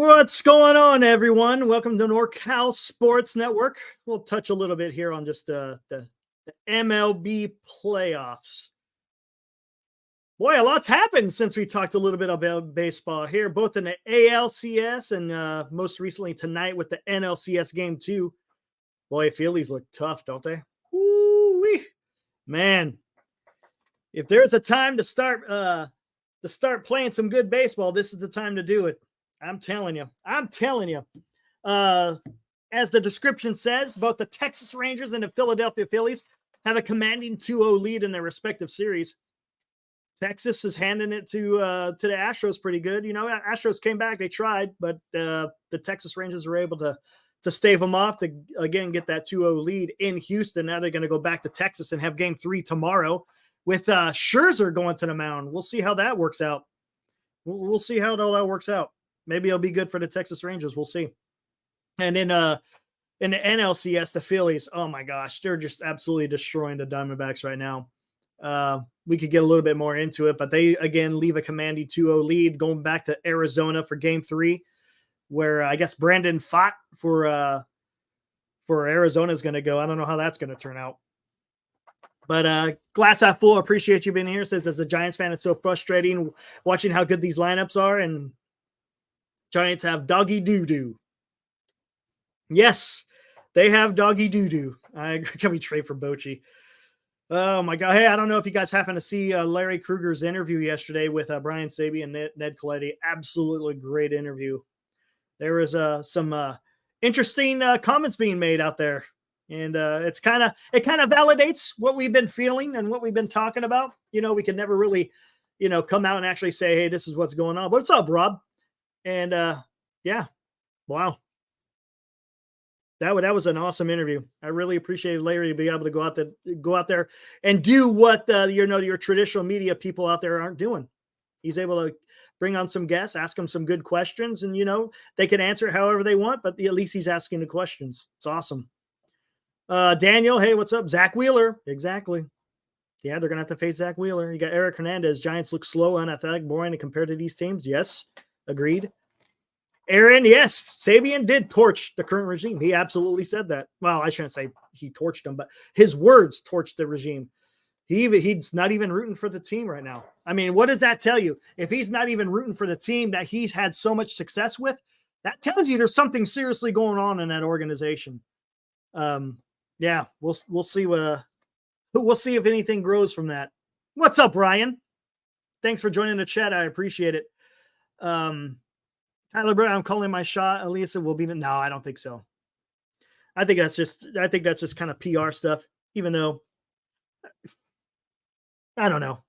What's going on, everyone? Welcome to NorCal Sports Network. We'll touch a little bit here on just the MLB playoffs. Boy, a lot's happened since we talked a little bit about baseball here, both in the ALCS and most recently tonight with the NLCS game 2. Boy, Phillies look tough, don't they? Woo-wee. Man, if there's a time to start playing some good baseball, this is the time to do it. I'm telling you. As the description says, both the Texas Rangers and the Philadelphia Phillies have a commanding 2-0 lead in their respective series. Texas is handing it to the Astros pretty good. You know, Astros came back, they tried, but the Texas Rangers were able to stave them off to, again, get that 2-0 lead in Houston. Now they're going to go back to Texas and have game 3 tomorrow with Scherzer going to the mound. We'll see how that works out. We'll see how all that works out. Maybe it'll be good for the Texas Rangers. We'll see. And in the NLCS, the Phillies, oh my gosh, they're just absolutely destroying the Diamondbacks right now. We could get a little bit more into it, but they, again, leave a commanding 2-0 lead going back to Arizona for game 3, where I guess Brandon Pfaadt for Arizona is going to go. I don't know how that's going to turn out. But Glass Half Full, appreciate you being here. Says, as a Giants fan, it's so frustrating watching how good these lineups are, and Giants have doggy doo-doo. Yes, they have doggy doo-doo. Can we trade for Bochy? Oh, my God. Hey, I don't know if you guys happen to see Larry Krueger's interview yesterday with Brian Saby and Ned Colletti. Absolutely great interview. There was some interesting comments being made out there. And it kind of validates what we've been feeling and what we've been talking about. You know, we can never really, come out and actually say, hey, this is what's going on. What's up, Rob? And yeah, wow. That was an awesome interview. I really appreciated Larry to be able to go out there and do what your traditional media people out there aren't doing. He's able to bring on some guests, ask them some good questions, and they can answer it however they want, but at least he's asking the questions. It's awesome. Daniel, hey, what's up? Zach Wheeler. Exactly. Yeah, they're going to have to face Zach Wheeler. You got Eric Hernandez. Giants look slow, unathletic, boring compared to these teams. Yes, agreed. Aaron, yes, Sabian did torch the current regime. He absolutely said that. Well, I shouldn't say he torched them, but his words torched the regime. He's not even rooting for the team right now. I mean, what does that tell you? If he's not even rooting for the team that he's had so much success with, that tells you there's something seriously going on in that organization. Yeah, we'll see. We'll see if anything grows from that. What's up, Ryan? Thanks for joining the chat. I appreciate it. Tyler Brown, I'm calling my shot. Elisa will be. No, I don't think so. I think that's just kind of PR stuff. Even though, I don't know.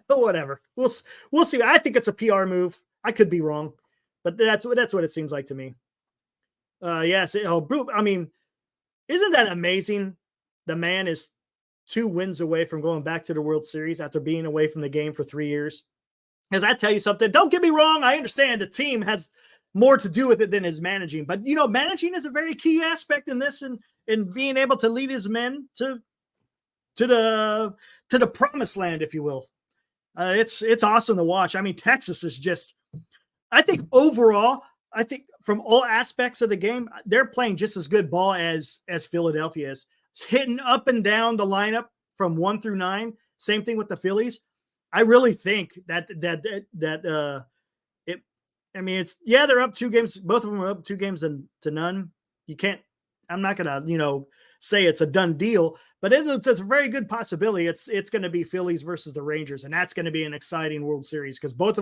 Whatever. We'll see. I think it's a PR move. I could be wrong, but that's what it seems like to me. Yes. I mean. Isn't that amazing? The man is 2 wins away from going back to the World Series after being away from the game for 3 years. As I tell you something, don't get me wrong. I understand the team has more to do with it than his managing, but managing is a very key aspect in this, and being able to lead his men to the promised land, if you will. It's awesome to watch. I mean, Texas is just, I think overall, from all aspects of the game, they're playing just as good ball as Philadelphia is. It's hitting up and down the lineup from 1 through 9. Same thing with the Phillies. I really think that they're up 2 games. Both of them are up 2 games to none. I'm not gonna, say it's a done deal, but it's a very good possibility. It's going to be Phillies versus the Rangers, and that's going to be an exciting World Series because both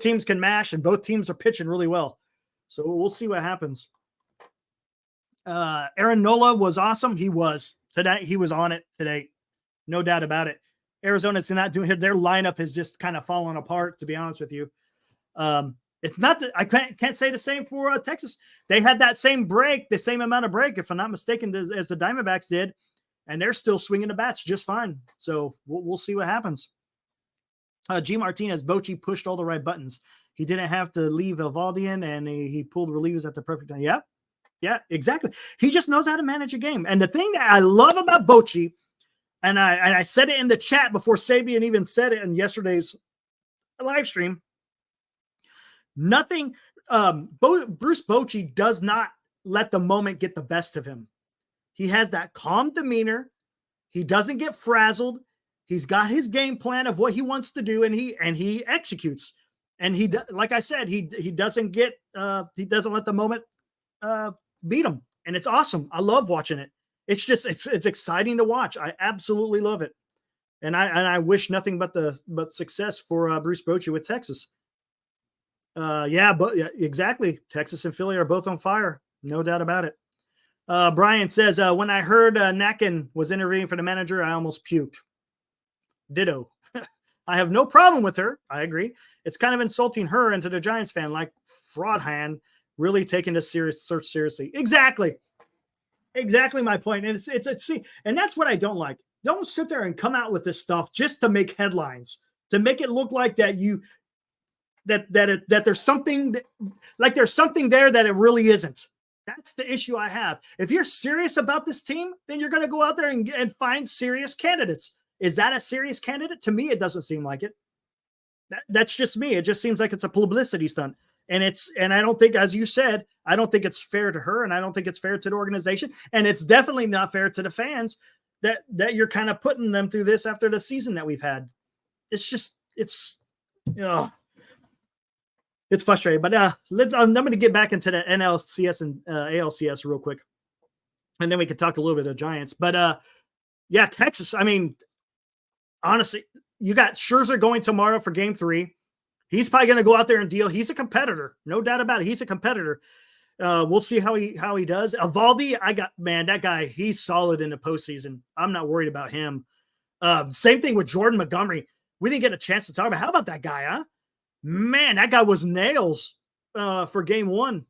teams can mash, and both teams are pitching really well. So we'll see what happens. Aaron Nola was awesome. He was today. He was on it today. No doubt about it. Arizona's not doing it. Their lineup has just kind of fallen apart, to be honest with you. It's not that I can't say the same for Texas. They had that same break, the same amount of break, if I'm not mistaken, as the Diamondbacks did, and they're still swinging the bats just fine. So we'll see what happens. G. Martinez, Bochy pushed all the right buttons. He didn't have to leave Evaldian, and he pulled relievers at the perfect time. Yeah, exactly. He just knows how to manage a game. And the thing that I love about Bochy, and I said it in the chat before Sabian even said it in yesterday's live stream, nothing Bruce Bochy does not let the moment get the best of him. He has that calm demeanor. He doesn't get frazzled. He's got his game plan of what he wants to do, and he executes. And he, like I said, he doesn't let the moment beat him, and it's awesome. I love watching it. It's just it's exciting to watch. I absolutely love it, and I wish nothing but success for Bruce Bochy with Texas. Yeah, exactly. Texas and Philly are both on fire, no doubt about it. Brian says, when I heard Nacken was interviewing for the manager, I almost puked. Ditto. I have no problem with her. I agree. It's kind of insulting her and to the Giants fan, like Fraudhan really taking this search seriously. Exactly my point. And see, and that's what I don't like. Don't sit there and come out with this stuff just to make headlines, to make it look like that that there's something there's something there that it really isn't. That's the issue I have. If you're serious about this team, then you're going to go out there and find serious candidates. Is that a serious candidate? To me, it doesn't seem like it. That's just me. It just seems like it's a publicity stunt. And I don't think, as you said, I don't think it's fair to her, and I don't think it's fair to the organization. And it's definitely not fair to the fans that you're kind of putting them through this after the season that we've had. It's frustrating. But I'm going to get back into the NLCS and ALCS real quick, and then we can talk a little bit of Giants. But yeah, Texas, I mean, honestly, you got Scherzer going tomorrow for game 3. He's probably going to go out there and deal. He's a competitor. No doubt about it. He's a competitor. We'll see how he does. Evaldi, that guy, he's solid in the postseason. I'm not worried about him. Same thing with Jordan Montgomery. We didn't get a chance to talk about. How about that guy, huh? Man, that guy was nails for game 1.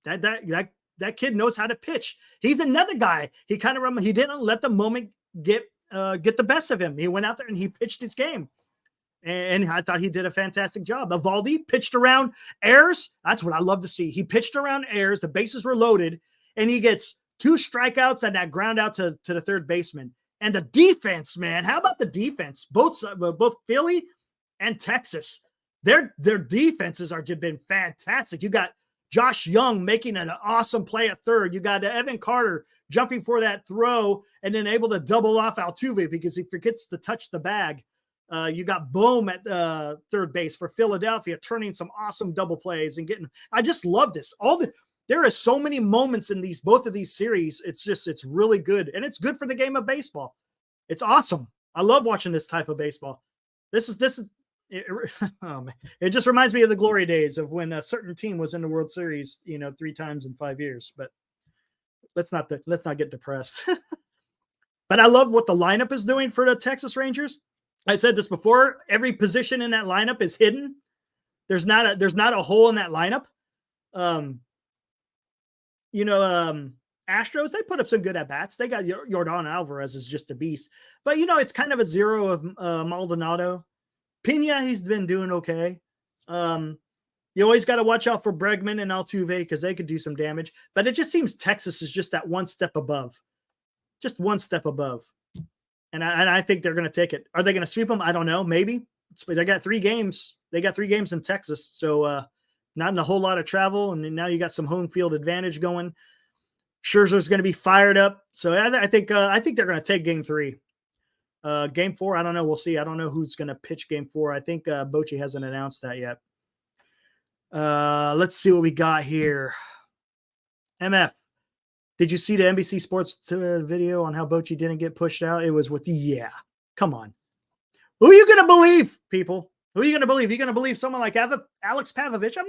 That kid knows how to pitch. He's another guy. He didn't let the moment get the best of him. He went out there and he pitched his game. And I thought he did a fantastic job. Evaldi pitched around errors. That's what I love to see. He pitched around errors. The bases were loaded, and he gets 2 strikeouts and that ground out to the third baseman. And the defense, man, how about the defense? Both Philly and Texas, their defenses are just been fantastic. You got Josh Young making an awesome play at third. You got Evan Carter jumping for that throw and then able to double off Altuve because he forgets to touch the bag. You got Bohm at third base for Philadelphia, turning some awesome double plays and getting. I just love this. There are so many moments in both of these series. It's really good, and it's good for the game of baseball. It's awesome. I love watching this type of baseball. Oh man, it just reminds me of the glory days of when a certain team was in the World Series, 3 times in 5 years. But let's not get depressed. But I love what the lineup is doing for the Texas Rangers. I said this before. Every position in that lineup is hidden. There's not a hole in that lineup. Astros, they put up some good at bats. They got Yordan Alvarez is just a beast. But it's kind of a zero of Maldonado. Pena, he's been doing okay. You always got to watch out for Bregman and Altuve because they could do some damage. But it just seems Texas is just that one step above. Just one step above. And I think they're going to take it. Are they going to sweep them? I don't know. Maybe. But they got 3 games. They got 3 games in Texas. So not in a whole lot of travel. And now you got some home field advantage going. Scherzer's going to be fired up. So I think they're going to take game 3. Game 4, I don't know. We'll see. I don't know who's going to pitch game 4. I think Bochy hasn't announced that yet. Let's see what we got here. MF. Did you see the NBC Sports video on how Bochy didn't get pushed out? It was come on. Who are you going to believe, people? Who are you going to believe? Are you going to believe someone like Alex Pavlovich? I'm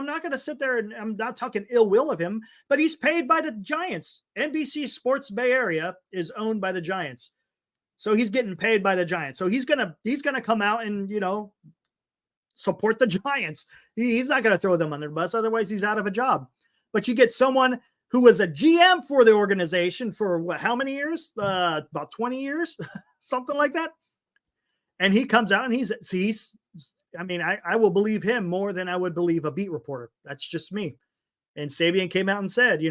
not going to sit there and I'm not talking ill will of him, but he's paid by the Giants. NBC Sports Bay Area is owned by the Giants. So he's getting paid by the Giants. So he's going to come out and, support the Giants. He's not going to throw them under the bus. Otherwise he's out of a job. But you get someone who was a GM for the organization for how many years? About 20 years, something like that. And he comes out and I will believe him more than I would believe a beat reporter. That's just me. And Sabian came out and said,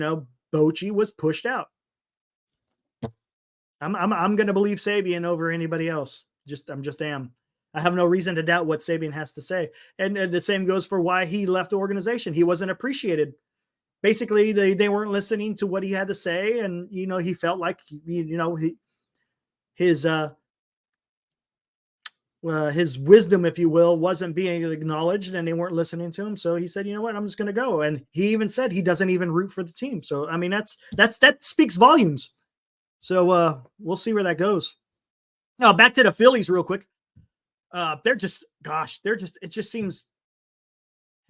Bochy was pushed out. I'm going to believe Sabian over anybody else. I am. I have no reason to doubt what Sabian has to say. And the same goes for why he left the organization. He wasn't appreciated. Basically, they weren't listening to what he had to say. And, he felt like, his wisdom, if you will, wasn't being acknowledged and they weren't listening to him. So he said, you know what, I'm just going to go. And he even said he doesn't even root for the team. So, I mean, that speaks volumes. So we'll see where that goes. Now back to the Phillies real quick. It just seems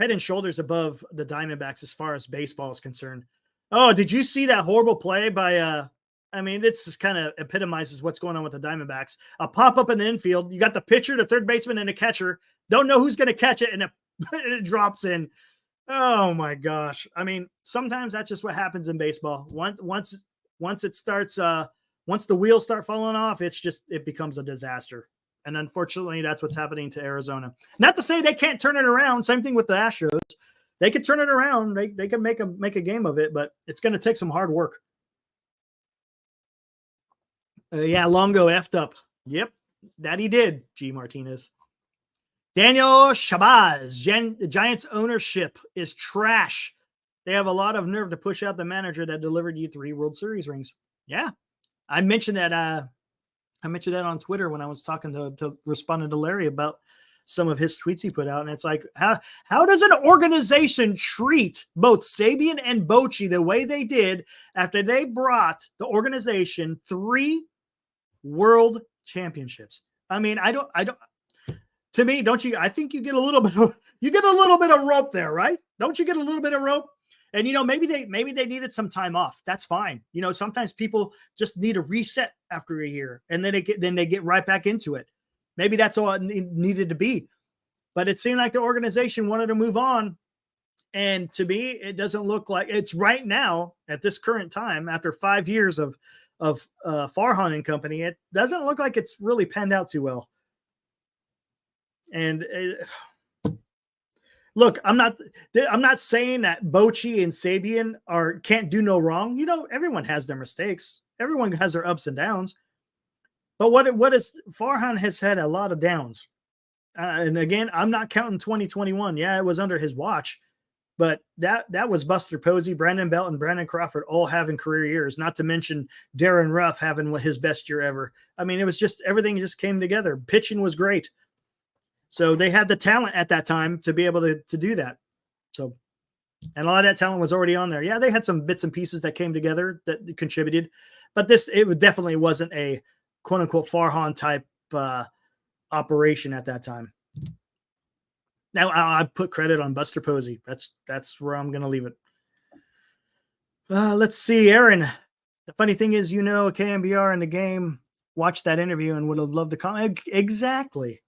head and shoulders above the Diamondbacks as far as baseball is concerned. Oh, did you see that horrible play by, this just kind of epitomizes what's going on with the Diamondbacks. A pop-up in the infield. You got the pitcher, the third baseman, and the catcher. Don't know who's going to catch it, and it drops in. Oh, my gosh. I mean, sometimes that's just what happens in baseball. Once it starts, once the wheels start falling off, it becomes a disaster. And unfortunately, that's what's happening to Arizona. Not to say they can't turn it around. Same thing with the Astros. They could turn it around. They can make a game of it, but it's going to take some hard work. Longo effed up. Yep, that he did, G. Martinez. Daniel Shabazz. Giants ownership is trash. They have a lot of nerve to push out the manager that delivered you 3 World Series rings. Yeah, I mentioned that on Twitter when I was talking to responding to Larry about some of his tweets he put out. And it's like, how does an organization treat both Sabian and Bochy the way they did after they brought the organization 3 world championships? I mean, to me, don't you, I think you get a little bit of rope there, right? Don't you get a little bit of rope? And, maybe they needed some time off. That's fine. Sometimes people just need a reset after a year and then they get right back into it. Maybe that's all it needed to be. But it seemed like the organization wanted to move on. And to me, it doesn't look like it's right now at this current time, after 5 years of Farhan and company, it doesn't look like it's really panned out too well. And look, I'm not saying that Bochy and Sabian can't do no wrong. Everyone has their mistakes. Everyone has their ups and downs. But what is Farhan has had a lot of downs. And again, I'm not counting 2021. Yeah, it was under his watch. But that was Buster Posey, Brandon Belt, and Brandon Crawford all having career years, not to mention Darren Ruff having his best year ever. I mean, it was just everything just came together. Pitching was great. So they had the talent at that time to be able to do that. So, and a lot of that talent was already on there. Yeah, they had some bits and pieces that came together that contributed. But it definitely wasn't a quote-unquote Farhan type operation at that time. Now I put credit on Buster Posey. That's where I'm going to leave it. Let's see, Aaron. The funny thing is, KMBR in the game watched that interview and would have loved to comment. Exactly.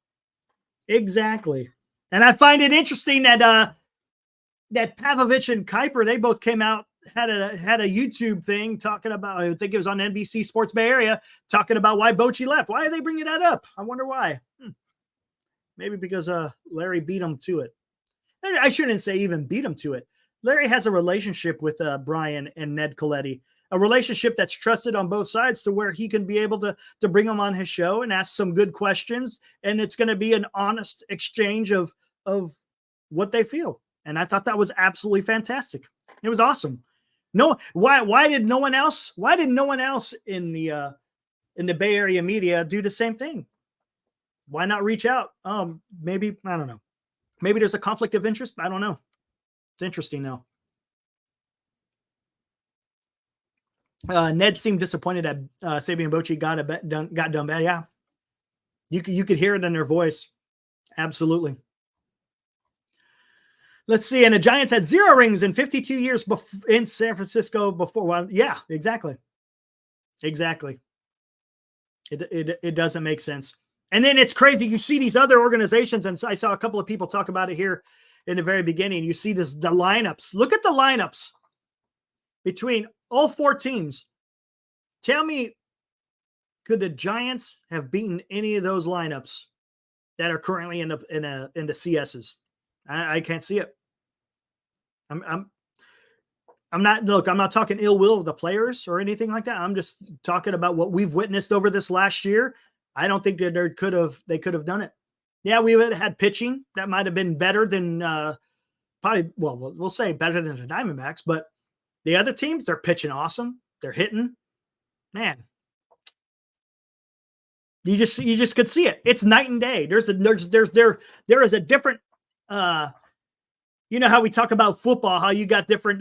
And I find it interesting that Pavlovich and Kuiper, they both came out, had a YouTube thing talking about, I think it was on NBC Sports Bay Area, talking about why Bochy left. Why are they bringing that up? I wonder why. Maybe because Larry beat him to it. I shouldn't say even beat him to it. Larry has a relationship with Brian and Ned Coletti, a relationship that's trusted on both sides to where he can be able to bring them on his show and ask some good questions. And it's going to be an honest exchange of what they feel. And I thought that was absolutely fantastic. It was awesome. Why did no one else in the Bay Area media do the same thing? Why not reach out? Maybe, I don't know. Maybe there's a conflict of interest. I don't know. It's interesting though. Ned seemed disappointed that Sabian Bochy got done bad. Yeah, you could hear it in their voice. Absolutely. Let's see. And the Giants had 0 rings in 52 years in San Francisco before. Well, yeah, exactly. It doesn't make sense. And then it's crazy. You see these other organizations, and I saw a couple of people talk about it here in the very beginning. You see the lineups. Look at the lineups between all 4 teams. Tell me, could the Giants have beaten any of those lineups that are currently in the CSs? I can't see it. I'm not talking ill will of the players or anything like that. I'm just talking about what we've witnessed over this last year. I don't think that they could have done it. Yeah, we would have had pitching that might have been better than probably. Well, we'll say better than the Diamondbacks, but the other teams, they're pitching awesome. They're hitting. Man, you just could see it. It's night and day. There is a different. You know how we talk about football, how you got different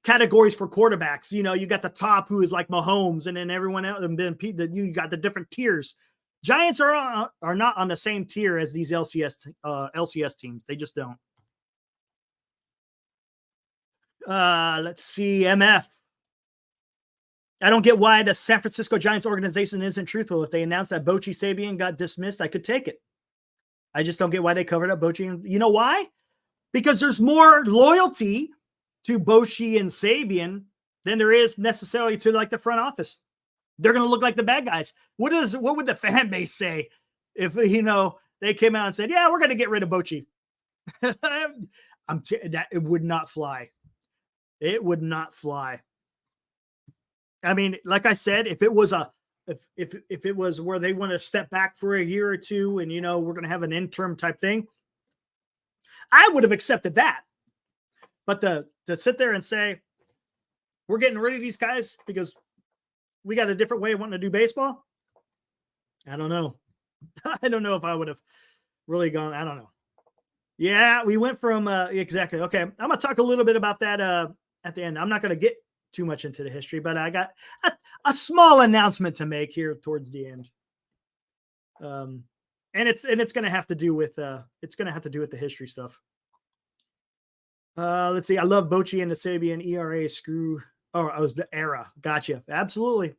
categories for quarterbacks. You know, you got the top who is like Mahomes, and then everyone else, and then you got the different tiers. Giants are not on the same tier as these LCS teams. They just don't. Let's see, MF. I don't get why the San Francisco Giants organization isn't truthful. If they announced that Bochy Sabian got dismissed, I could take it. I just don't get why they covered up Bochy. You know why? Because there's more loyalty to Bochy and Sabian than there is necessarily to like the front office. They're going to look like the bad guys. What would the fan base say if they came out and said, "Yeah, we're going to get rid of Bochy"? That it would not fly. It would not fly. I mean, like I said, if it was if it was where they want to step back for a year or two, and we're going to have an interim type thing, I would have accepted that. But to sit there and say we're getting rid of these guys because we got a different way of wanting to do baseball, I don't know. I don't know if I would have really gone. I don't know. Yeah, we went from exactly. Okay, I'm gonna talk a little bit about that at the end. I'm not gonna get too much into the history, but I got a small announcement to make here towards the end. And it's gonna have to do with the history stuff. Let's see. I love Bochy and the Sabian ERA screw. Oh, I was the era. Gotcha. Absolutely.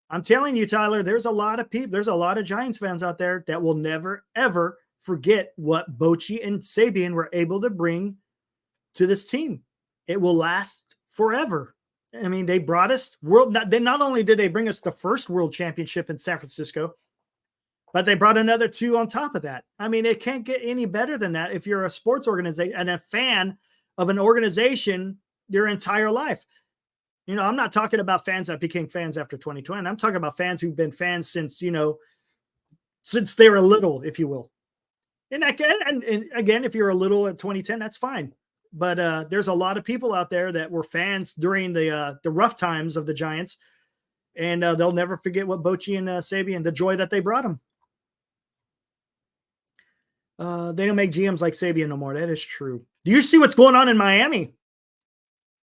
I'm telling you, Tyler, there's a lot of people, there's a lot of Giants fans out there that will never, ever forget what Bochy and Sabian were able to bring to this team. It will last forever. I mean, they brought us not only did they bring us the first world championship in San Francisco, but they brought another two on top of that. I mean, it can't get any better than that if you're a sports organization and a fan of an organization your entire life. I'm not talking about fans that became fans after 2020. I'm talking about fans who've been fans since they were little, if you will. And again, if you're a little at 2010, that's fine. But there's a lot of people out there that were fans during the rough times of the Giants, and they'll never forget what Bochy and Sabian, the joy that they brought them. They don't make GMs like Sabian no more. That is true. Do you see what's going on in Miami?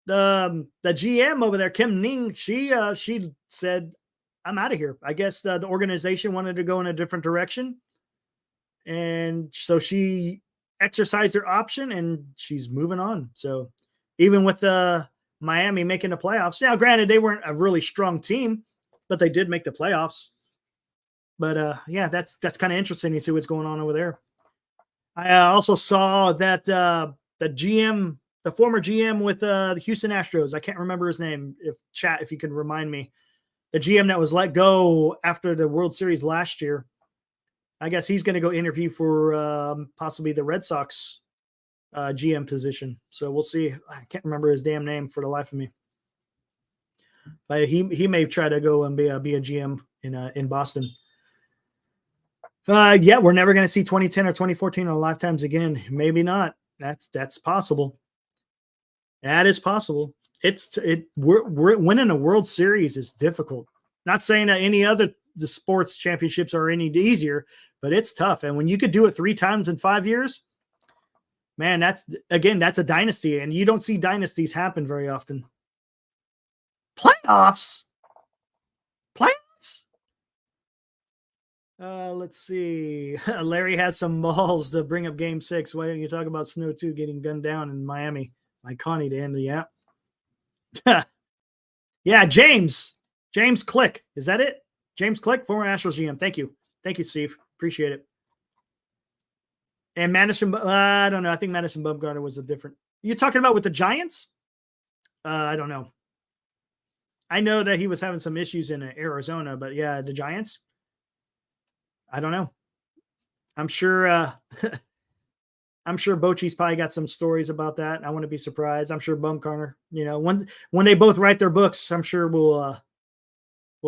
The GM over there, Kim Ning, she said, "I'm out of here." I guess the organization wanted to go in a different direction, and so she exercised her option, and she's moving on. So even with Miami making the playoffs, now granted they weren't a really strong team, but they did make the playoffs. But yeah, that's kind of interesting to see what's going on over there. I also saw that the former GM with the Houston Astros, I can't remember his name. If you can remind me, the GM that was let go after the World Series last year, I guess he's going to go interview for possibly the Red Sox GM position. So we'll see. I can't remember his damn name for the life of me. But he may try to go and be a GM in Boston. Yeah, we're never going to see 2010 or 2014 in our lifetimes again. Maybe not. That's possible. That is possible. We're winning a World Series is difficult. Not saying that any other the sports championships are any easier, but it's tough. And when you could do it 3 times in 5 years, man, that's a dynasty, and you don't see dynasties happen very often. Playoffs. Let's see. Larry has some balls to bring up Game 6. Why don't you talk about Snow 2 getting gunned down in Miami? Like Connie to end the app. Yeah, James Click. Is that it? James Click, former Astros GM. Thank you, Steve. Appreciate it. And Madison, I don't know. I think Madison Bumgarner was a different. You talking about with the Giants? I don't know. I know that he was having some issues in Arizona, but yeah, the Giants. I don't know. I'm sure Bochy's probably got some stories about that. I wouldn't be surprised. I'm sure Bumgarner, when they both write their books, I'm sure we'll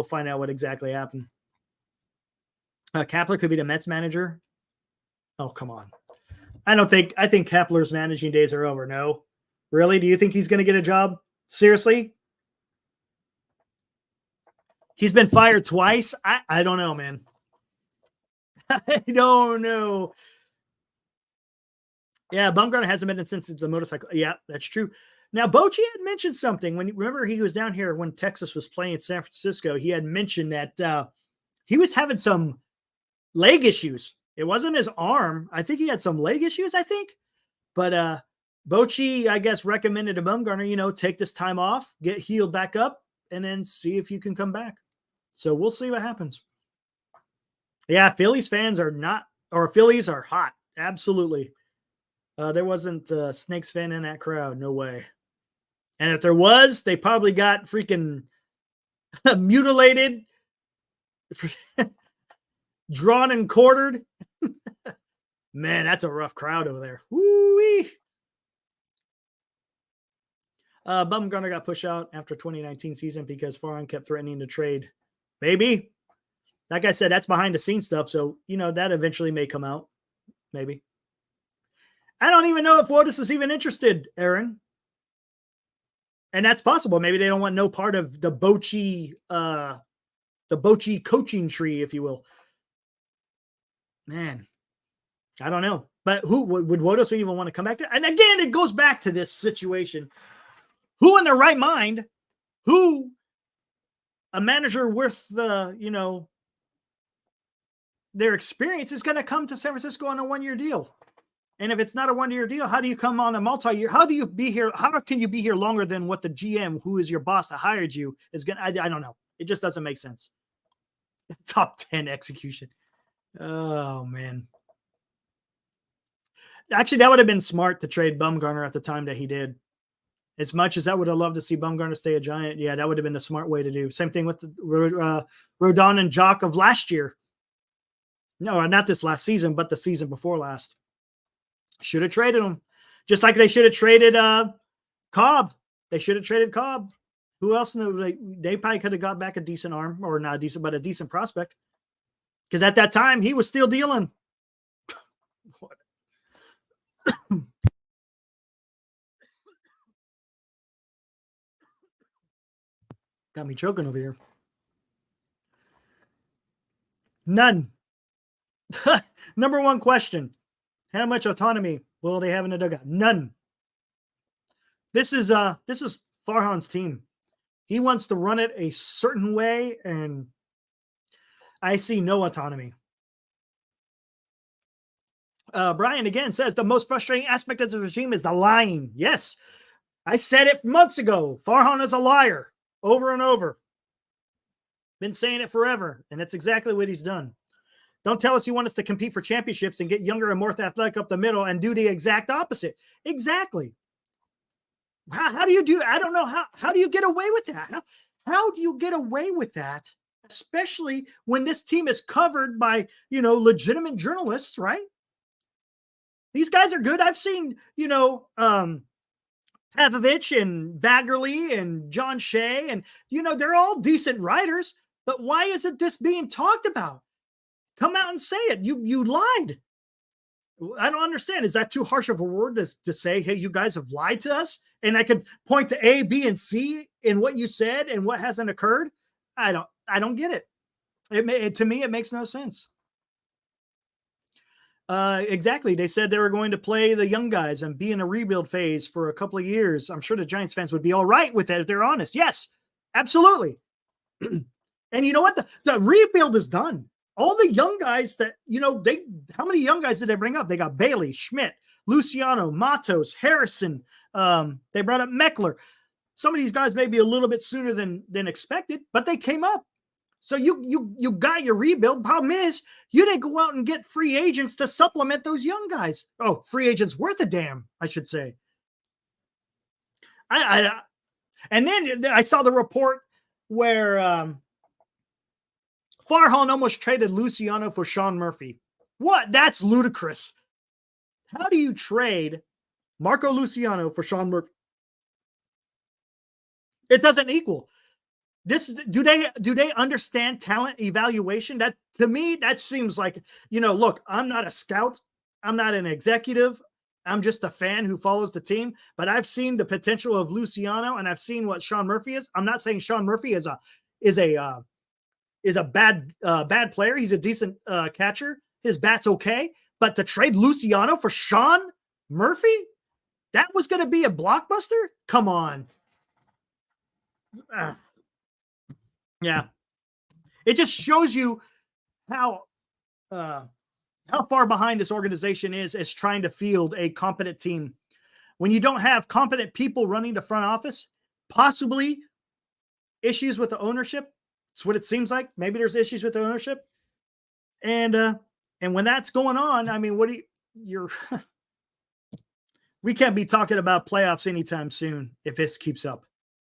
find out what exactly happened. Kapler could be the Mets manager. Oh, come on. I think Kepler's managing days are over. No, really? Do you think he's going to get a job? Seriously? He's been fired twice. I don't know, man. I don't know. Yeah, Bumgarner hasn't been in since the motorcycle. Yeah, that's true. Now, Bochy had mentioned something when remember he was down here when Texas was playing San Francisco. He had mentioned that he was having some leg issues. It wasn't his arm. I think he had some leg issues, I think. But Bochy, I guess, recommended to Bumgarner, take this time off, get healed back up, and then see if you can come back. So we'll see what happens. Yeah, Phillies fans are not, or Phillies are hot. Absolutely. There wasn't a Snakes fan in that crowd. No way. And if there was, they probably got freaking mutilated, drawn and quartered. Man, that's a rough crowd over there. Woo-wee. Bumgarner got pushed out after 2019 season because Farhan kept threatening to trade. Maybe. Like I said, that's behind the scenes stuff. So, that eventually may come out. Maybe. I don't even know if Wotus is even interested, Aaron. And that's possible. Maybe they don't want no part of the Bochy coaching tree, if you will. Man, I don't know. But who would Wotus even want to come back to? And again, it goes back to this situation. Who in their right mind, a manager worth the, their experience is going to come to San Francisco on a 1-year deal? And if it's not a 1-year deal, how do you come on a multi-year? How do you be here? How can you be here longer than what the GM, who is your boss that hired you, is going to? I don't know. It just doesn't make sense. Top 10 execution. Oh, man. Actually, that would have bon smart to trade Bumgarner at the time that he did. As much as I would have loved to see Bumgarner stay a Giant, yeah, that would have been the smart way to do. Same thing with the Rodon and Jock of last year. No, not this last season, but the season before last. Should have traded him. Just like they should have traded Cobb. They should have traded Cobb. Who else knew? They probably could have got back a decent arm, or not decent, but a decent prospect. Because at that time, he was still dealing. Got me choking over here. None. Number one question. How much autonomy will they have in the dugout? None. This is Farhan's team. He wants to run it a certain way, and I see no autonomy. Brian again says the most frustrating aspect of the regime is the lying. Yes, I said it months ago. Farhan is a liar over and over. Been saying it forever, and that's exactly what he's done. Don't tell us you want us to compete for championships and get younger and more athletic up the middle and do the exact opposite. Exactly. How do you do? I don't know. How do you get away with that? How do you get away with that? Especially when this team is covered by, legitimate journalists, right? These guys are good. I've seen, Pavlovich and Baggerly and John Shea, and, they're all decent writers. But why isn't this being talked about? Come out and say it. You lied. I don't understand. Is that too harsh of a word to say, hey, you guys have lied to us? And I could point to A, B, and C in what you said and what hasn't occurred? I don't get it. To me, it makes no sense. Exactly. They said they were going to play the young guys and be in a rebuild phase for a couple of years. I'm sure the Giants fans would be all right with that if they're honest. Yes, absolutely. And you know what? The rebuild is done. All the young guys that, how many young guys did they bring up? They got Bailey, Schmidt, Luciano, Matos, Harrison. They brought up Meckler. Some of these guys may be a little bit sooner than expected, but they came up. So you got your rebuild. Problem is, you didn't go out and get free agents to supplement those young guys. Oh, free agents worth a damn, I should say. And then I saw the report where Farhan almost traded Luciano for Sean Murphy. What? That's ludicrous. How do you trade Marco Luciano for Sean Murphy? It doesn't equal. Do they understand talent evaluation? That, to me, that seems like, look, I'm not a scout. I'm not an executive. I'm just a fan who follows the team, but I've seen the potential of Luciano, and I've seen what Sean Murphy is. I'm not saying Sean Murphy is a bad player. He's a decent catcher. His bat's okay, but to trade Luciano for Sean Murphy, that was going to be a blockbuster. Come on. Yeah, it just shows you how far behind this organization is trying to field a competent team. When you don't have competent people running the front office, possibly issues with the ownership. It's what it seems like. Maybe there's issues with the ownership. And when that's going on, I mean, we can't be talking about playoffs anytime soon if this keeps up.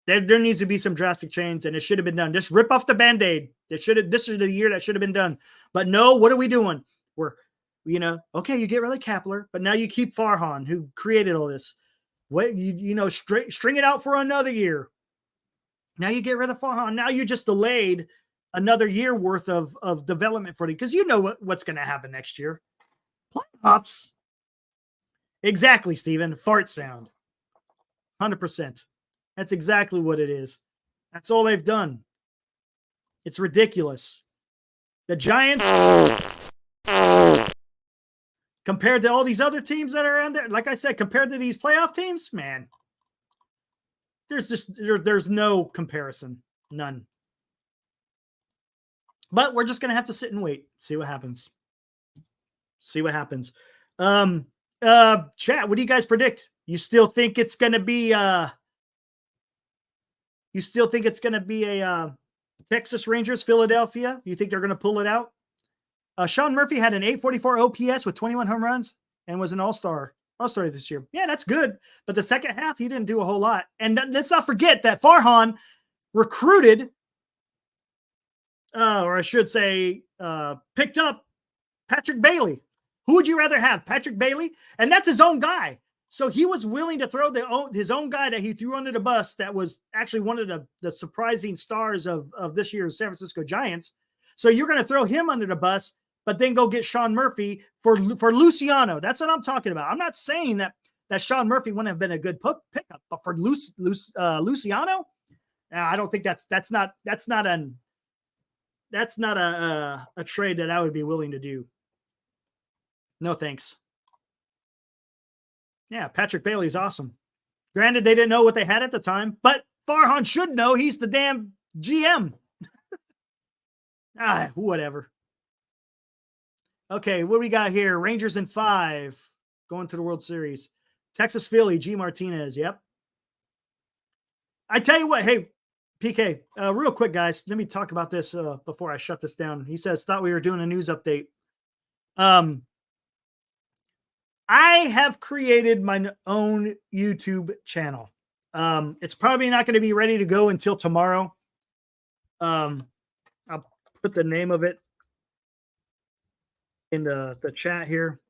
There needs to be some drastic change, and it should have been done. Just rip off the Band-Aid. This is the year that should have been done. But no, what are we doing? We're, okay, you get rid of Kapler, but now you keep Farhan, who created all this. String it out for another year. Now you get rid of Farhan. Now you just delayed another year worth of development for you, because you know what's going to happen next year. Playoffs. Exactly, Steven. Fart sound. 100%. That's exactly what it is. That's all they've done. It's ridiculous. The Giants, compared to all these other teams that are on there, like I said, compared to these playoff teams, man, there's no comparison. None. But we're just going to have to sit and wait. See what happens. Chat, what do you guys predict? You still think it's going to be Texas Rangers, Philadelphia? You think they're going to pull it out? Sean Murphy had an 844 OPS with 21 home runs and was an all-star this year. Yeah, that's good. But the second half, he didn't do a whole lot. And let's not forget that Farhan recruited, or I should say, picked up Patrick Bailey. Who would you rather have, Patrick Bailey? And that's his own guy. So he was willing to throw his own guy that he threw under the bus that was actually one of the surprising stars of this year's San Francisco Giants. So you're going to throw him under the bus, but then go get Sean Murphy for Luciano. That's what I'm talking about. I'm not saying that Sean Murphy wouldn't have been a good pickup, but for Luciano, I don't think that's not a trade that I would be willing to do. No thanks. Yeah, Patrick Bailey's awesome. Granted, they didn't know what they had at the time, but Farhan should know. He's the damn GM. Whatever. Okay, what do we got here? Rangers in 5, going to the World Series. Texas Philly, G. Martinez. Yep. I tell you what, hey, PK, real quick, guys, let me talk about this before I shut this down. He says, thought we were doing a news update. I have created my own YouTube channel. It's probably not going to be ready to go until tomorrow. I'll put the name of it in the chat here.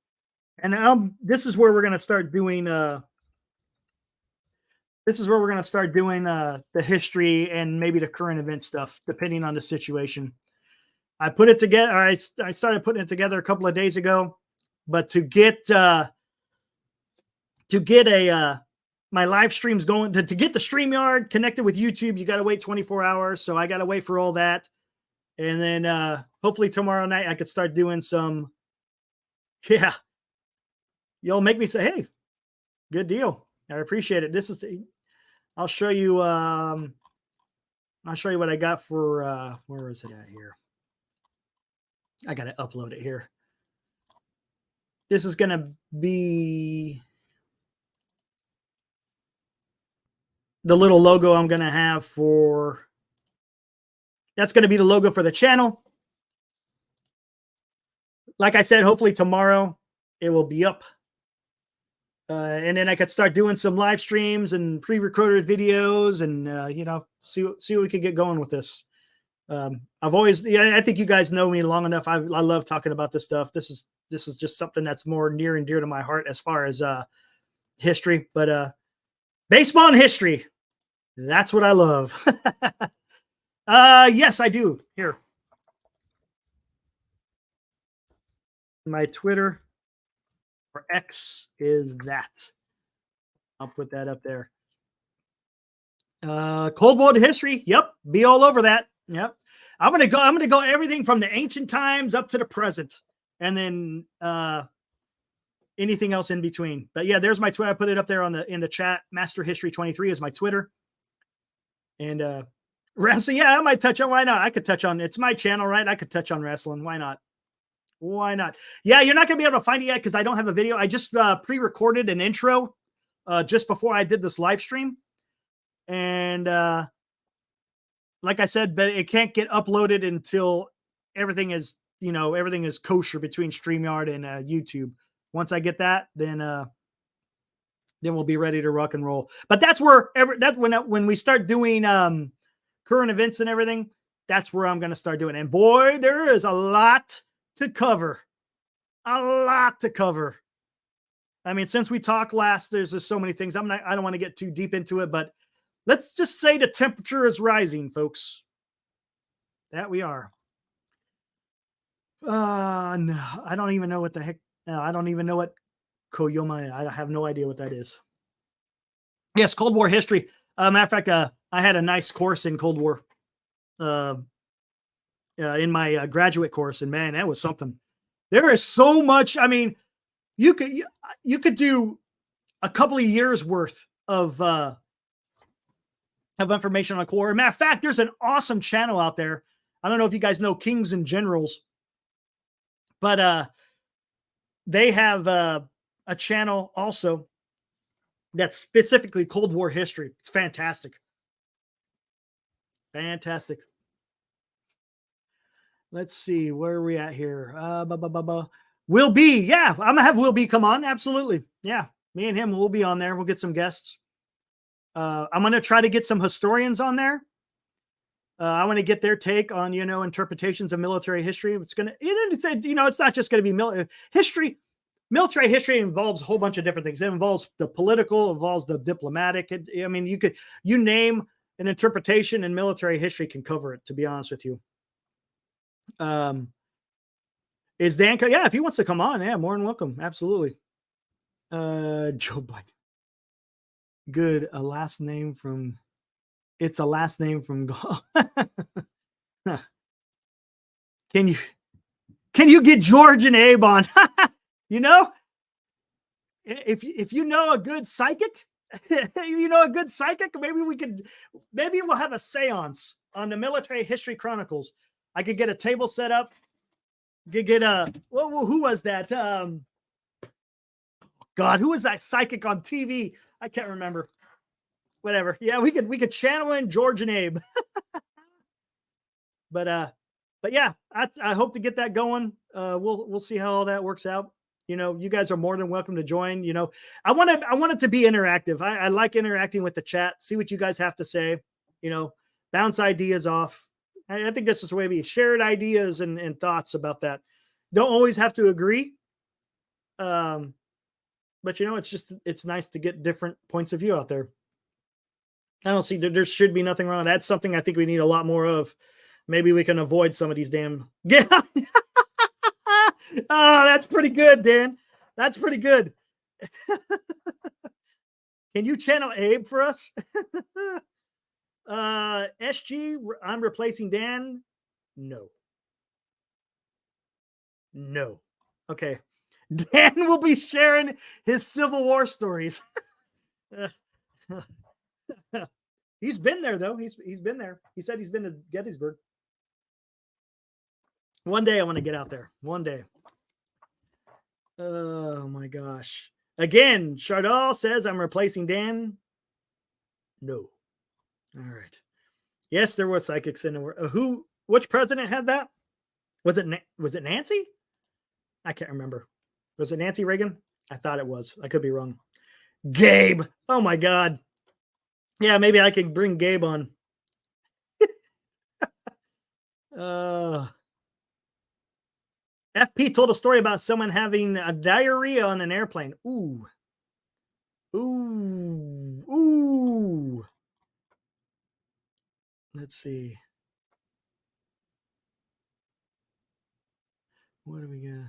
And this is where we're going to start doing the history and maybe the current event stuff, depending on the situation. I put it together. I started putting it together a couple of days ago, but to get my live streams going, to get the StreamYard connected with YouTube, you got to wait 24 hours. So I got to wait for all that. And then hopefully tomorrow night I could start doing some. Yeah. You'll make me say, hey, good deal. I appreciate it. I'll show you what I got for, where is it at here? I got to upload it here. This is going to be the little logo I'm going to have that's going to be the logo for the channel. Like I said, hopefully tomorrow it will be up. And then I could start doing some live streams and pre-recorded videos and, see what we could get going with this. I think you guys know me long enough. I love talking about this stuff. This is just something that's more near and dear to my heart as far as history, but baseball and history, that's what I love. Yes, I do. Here. My Twitter. X is that? I'll put that up there. Cold War history. Yep. Be all over that. Yep. I'm going to go everything from the ancient times up to the present, and then anything else in between. But yeah, there's my Twitter. I put it up there in the chat. Master History 23 is my Twitter. And wrestling, yeah, I might touch on. Why not? I could touch on. It's my channel, right? I could touch on wrestling. Why not? Why not? Yeah, you're not gonna be able to find it yet because I don't have a video. I just pre-recorded an intro just before I did this live stream, and like I said, but it can't get uploaded until everything is kosher between StreamYard and YouTube. Once I get that, then we'll be ready to rock and roll. But that's where that's when we start doing current events and everything. That's where I'm going to start doing. And boy, there is a lot to cover. A lot to cover. I mean, since we talked last, there's just so many things. I don't want to get too deep into it, but let's just say the temperature is rising, folks. That we are. No, I don't even know what the heck. No, I don't even know what Koyoma. I have no idea what that is. Yes, Cold War history. Matter of fact, I had a nice course in Cold War in my graduate course, and man, that was something. There is so much. I mean, you could do a couple of years worth of information on Cold War. Matter of fact, there's an awesome channel out there. I don't know if you guys know Kings and Generals, but they have a channel also that's specifically Cold War history. It's fantastic. Fantastic. Let's see, where are we at here? Will B. Yeah, I'm going to have Will B come on. Absolutely. Yeah, me and him will be on there. We'll get some guests. I'm going to try to get some historians on there. I want to get their take on, interpretations of military history. It's going to, it's not just going to be history. Military history involves a whole bunch of different things. It involves the political, involves the diplomatic. You name an interpretation, and military history can cover it, to be honest with you. Is Dan? Yeah, if he wants to come on, yeah, more than welcome. Absolutely. Joe Biden. Good. It's a last name from God. Can you get George and Abe on? If you know a good psychic, maybe we'll have a seance on the Military History Chronicles. I could get a table set up. Could get who was that? God, who was that psychic on TV? I can't remember. Whatever. Yeah, we could channel in George and Abe. But yeah, I hope to get that going. We'll see how all that works out. You guys are more than welcome to join. I want it to be interactive. I like interacting with the chat. See what you guys have to say. Bounce ideas off. I think this is the way we shared ideas and thoughts about that. Don't always have to agree. But it's nice to get different points of view out there. I don't see there should be nothing wrong. That's something I think we need a lot more of. Maybe we can avoid some of these damn. Yeah. Oh, that's pretty good, Dan. That's pretty good. Can you channel Abe for us? SG, I'm replacing Dan. No. Okay. Dan will be sharing his Civil War stories. He's been there, though. He's been there. He said he's been to Gettysburg. One day I want to get out there. One day. Oh my gosh. Again, Chardal says I'm replacing Dan. No. All right. Yes, there was psychics in the which president had that? Was it Nancy? I can't remember. Was it Nancy Reagan? I thought it was. I could be wrong. Gabe. Oh my God. Yeah, maybe I can bring Gabe on. FP told a story about someone having a diarrhea on an airplane. Ooh. Let's see. What do we got?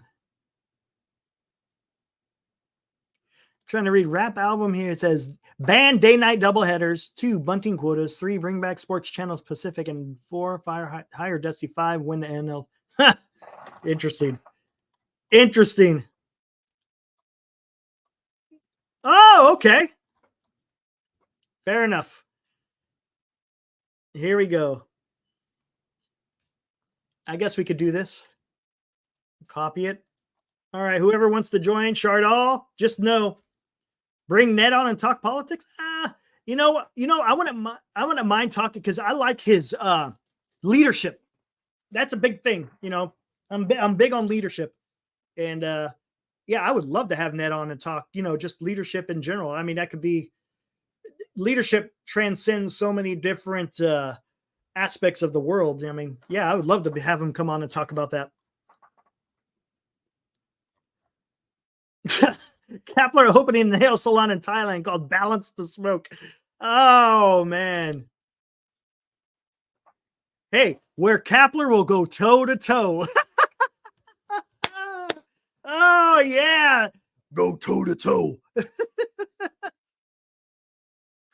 Trying to read rap album here. It says ban day night doubleheaders, 2 bunting quotas, 3 bring back sports channels Pacific, and 4 hire Dusty, 5 win the NL. Interesting. Oh, okay. Fair enough. Here we go. I guess we could do this. Copy it. All right. Whoever wants to join, Chardall, just know, bring Ned on and talk politics. I wouldn't mind talking because I like his leadership. That's a big thing. I'm big on leadership, and yeah, I would love to have Ned on and talk. Just leadership in general. I mean, that could be leadership transcends so many different aspects of the world. I mean, yeah, I would love to have him come on and talk about that. Kapler opening a nail salon in Thailand called Balance to Smoke. Oh, man. Hey, where Kapler will go toe to toe. Oh, yeah. Go toe to toe.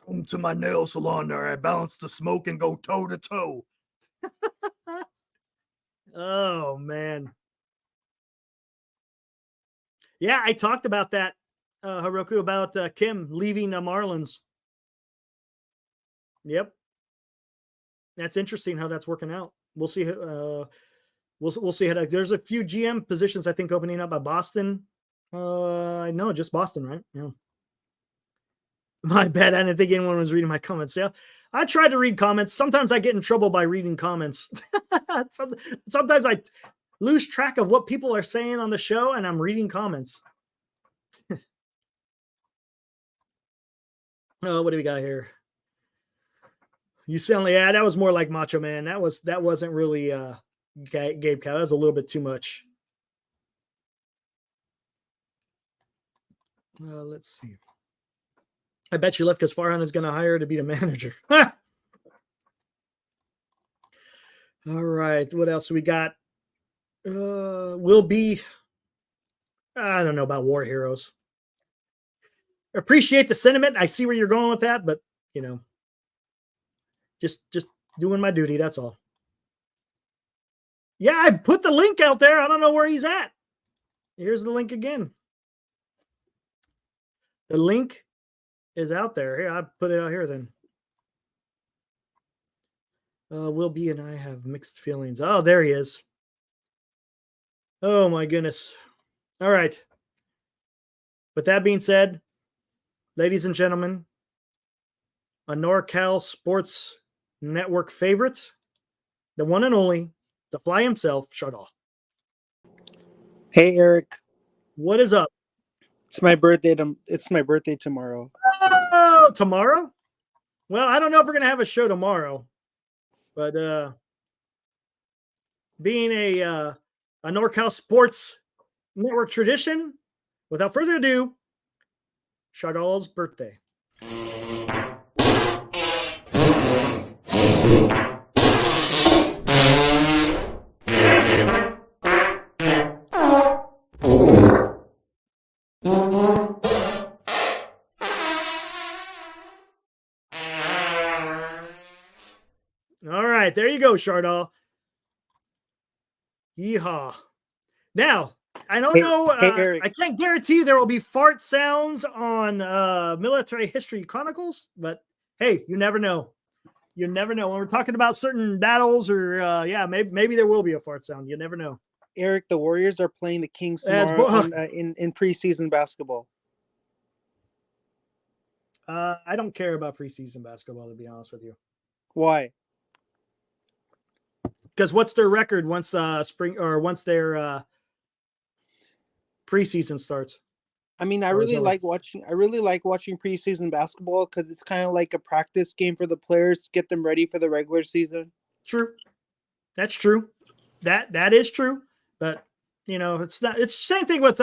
Come to my nail salon there. I balance the smoke and go toe to toe. Oh, man. Yeah, I talked about that, Heroku, about Kim leaving Marlins. Yep. That's interesting how that's working out. We'll see. We'll see how there's a few GM positions, I think, opening up by Boston. No, just Boston, right? Yeah. My bad. I didn't think anyone was reading my comments. Yeah. I tried to read comments. Sometimes I get in trouble by reading comments. Sometimes I lose track of what people are saying on the show, and I'm reading comments. Oh, what do we got here? You sound like, that was more like Macho Man. That wasn't really Gabe Cow. That was a little bit too much. Let's see. I bet you left because Farhan is going to hire to be the manager. All right. What else we got? Will be. I don't know about War Heroes. Appreciate the sentiment. I see where you're going with that, but just doing my duty. That's all. Yeah, I put the link out there. I don't know where he's at. Here's the link again. The link is out there. Here, I put it out here then. Will B and I have mixed feelings. Oh, there he is. Oh, my goodness. All right. With that being said, ladies and gentlemen, a NorCal Sports Network favorite, the one and only, the fly himself, Chardall. Hey, Eric. What is up? It's my birthday. It's my birthday tomorrow. Oh, tomorrow? Well, I don't know if we're going to have a show tomorrow, but being a NorCal Sports Network tradition, without further ado, Chardall's birthday. All right, there you go, Chardall. Yeehaw. Now, I don't know. I can't guarantee you there will be fart sounds on Military History Chronicles, but hey, you never know. You never know. When we're talking about certain battles or, maybe there will be a fart sound. You never know. Eric, the Warriors are playing the Kings tomorrow in preseason basketball. I don't care about preseason basketball, to be honest with you. Why? Because what's their record once their preseason starts? I mean, I really like watching preseason basketball because it's kind of like a practice game for the players to get them ready for the regular season. True, that's true. That is true. But it's not. It's the same thing with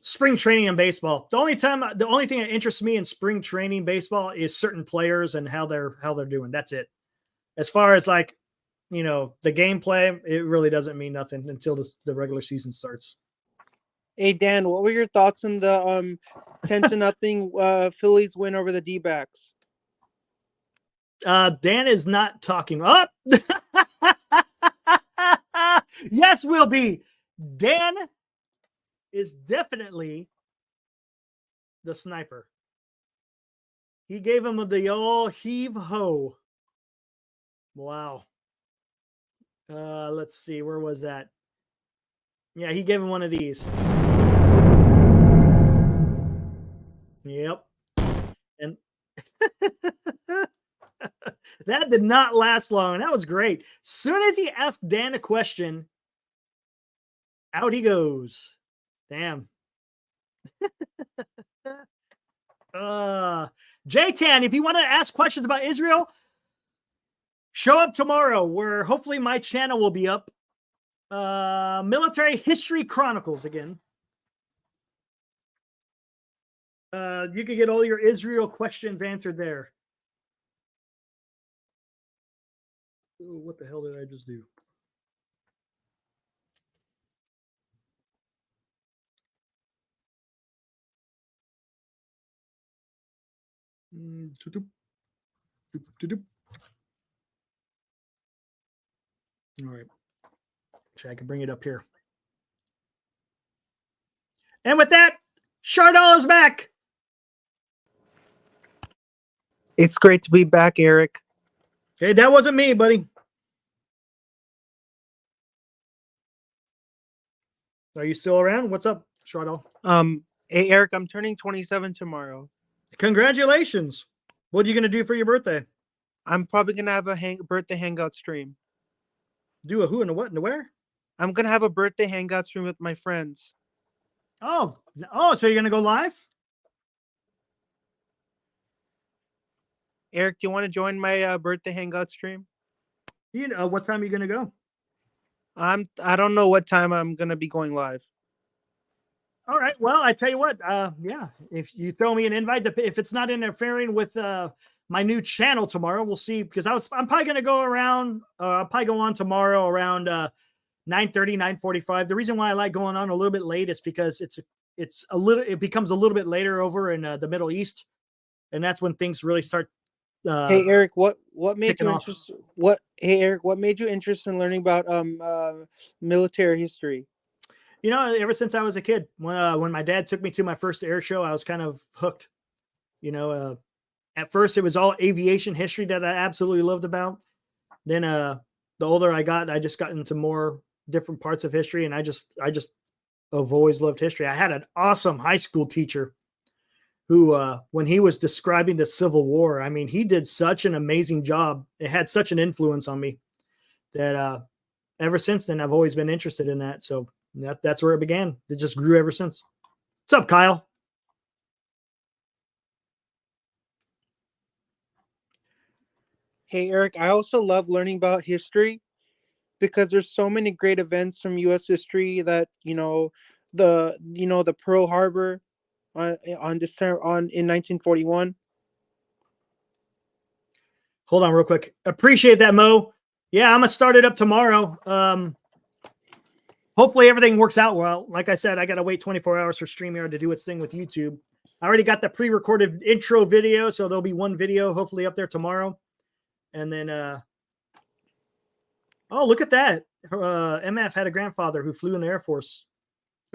spring training in baseball. The only thing that interests me in spring training baseball is certain players and how they're doing. That's it. As far as the gameplay, it really doesn't mean nothing until the regular season starts. Hey Dan, what were your thoughts on the 10-0 Phillies win over the D-backs? Dan is not talking up. Yes, will be. Dan is definitely the sniper. He gave him the old heave ho. Wow. Let's see. Where was that? Yeah, he gave him one of these. Yep. And that did not last long. That was great. Soon as he asked Dan a question, out he goes. Damn. J-Tan, if you want to ask questions about Israel, show up tomorrow where hopefully my channel will be up. Military History Chronicles again. You can get all your Israel questions answered there. Ooh, what the hell did I just do? All right. Actually, I can bring it up here. And with that, Chardal is back. It's great to be back, Eric. Hey, that wasn't me, buddy. Are you still around? What's up, Chardal? Hey Eric, I'm turning 27 tomorrow. Congratulations. What are you going to do for your birthday? I'm probably going to have a birthday hangout stream. Do a who and a what and a where? I'm going to have a birthday hangout stream with my friends. Oh, so you're going to go live? Eric, do you want to join my birthday hangout stream? You know, what time are you going to go? I don't know what time I'm going to be going live. All right. Well, I tell you what, yeah, if you throw me an invite, if it's not interfering with my new channel tomorrow, we'll see. Because I'm probably going to go around, I'll probably go on tomorrow around 9:30, 9:45. The reason why I like going on a little bit late is because it becomes a little bit later over in the Middle East, and that's when things really start. Hey Eric, what made you interested? Hey Eric, what made you interested in learning about military history? You know, ever since I was a kid, when my dad took me to my first air show, I was kind of hooked. You know, at first it was all aviation history that I absolutely loved about. Then the older I got, I just got into more different parts of history, and I just have always loved history. I had an awesome high school teacher who, when he was describing the Civil War, I mean, he did such an amazing job. It had such an influence on me that ever since then, I've always been interested in that. So that's where it began. It just grew ever since. What's up, Kyle? Hey Eric, I also love learning about history because there's so many great events from U.S. history that the Pearl Harbor on December in 1941. Hold on real quick. Appreciate that, Mo. Yeah, I'm gonna start it up tomorrow. Hopefully everything works out well. Like I said, I gotta wait 24 hours for StreamYard to do its thing with YouTube. I already got the pre-recorded intro video, so there'll be one video hopefully up there tomorrow. And then oh, look at that. MF had a grandfather who flew in the Air Force.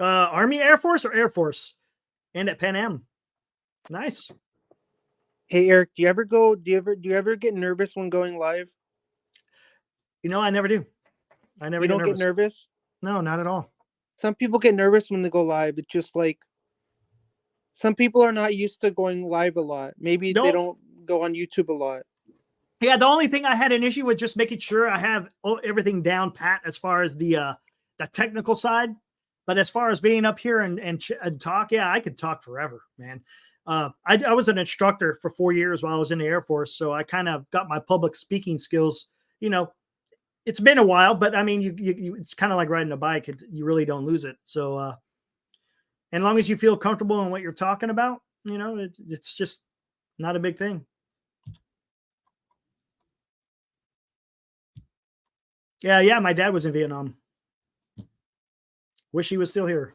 Army Air Force or Air Force? And at Pan Am. Nice. Hey Eric, do you ever get nervous when going live? You know, I never do. I never get nervous? No, not at all. Some people get nervous when they go live. It's just like some people are not used to going live a lot. Maybe they don't go on YouTube a lot. Yeah, the only thing I had an issue with just making sure I have everything down pat as far as the technical side. But as far as being up here and talk, yeah, I could talk forever, man. I was an instructor for 4 years while I was in the Air Force, so I kind of got my public speaking skills. You know, it's been a while, but I mean, you it's kind of like riding a bike. You really don't lose it. So, and as long as you feel comfortable in what you're talking about, you know, it's just not a big thing. Yeah, my dad was in Vietnam. Wish he was still here.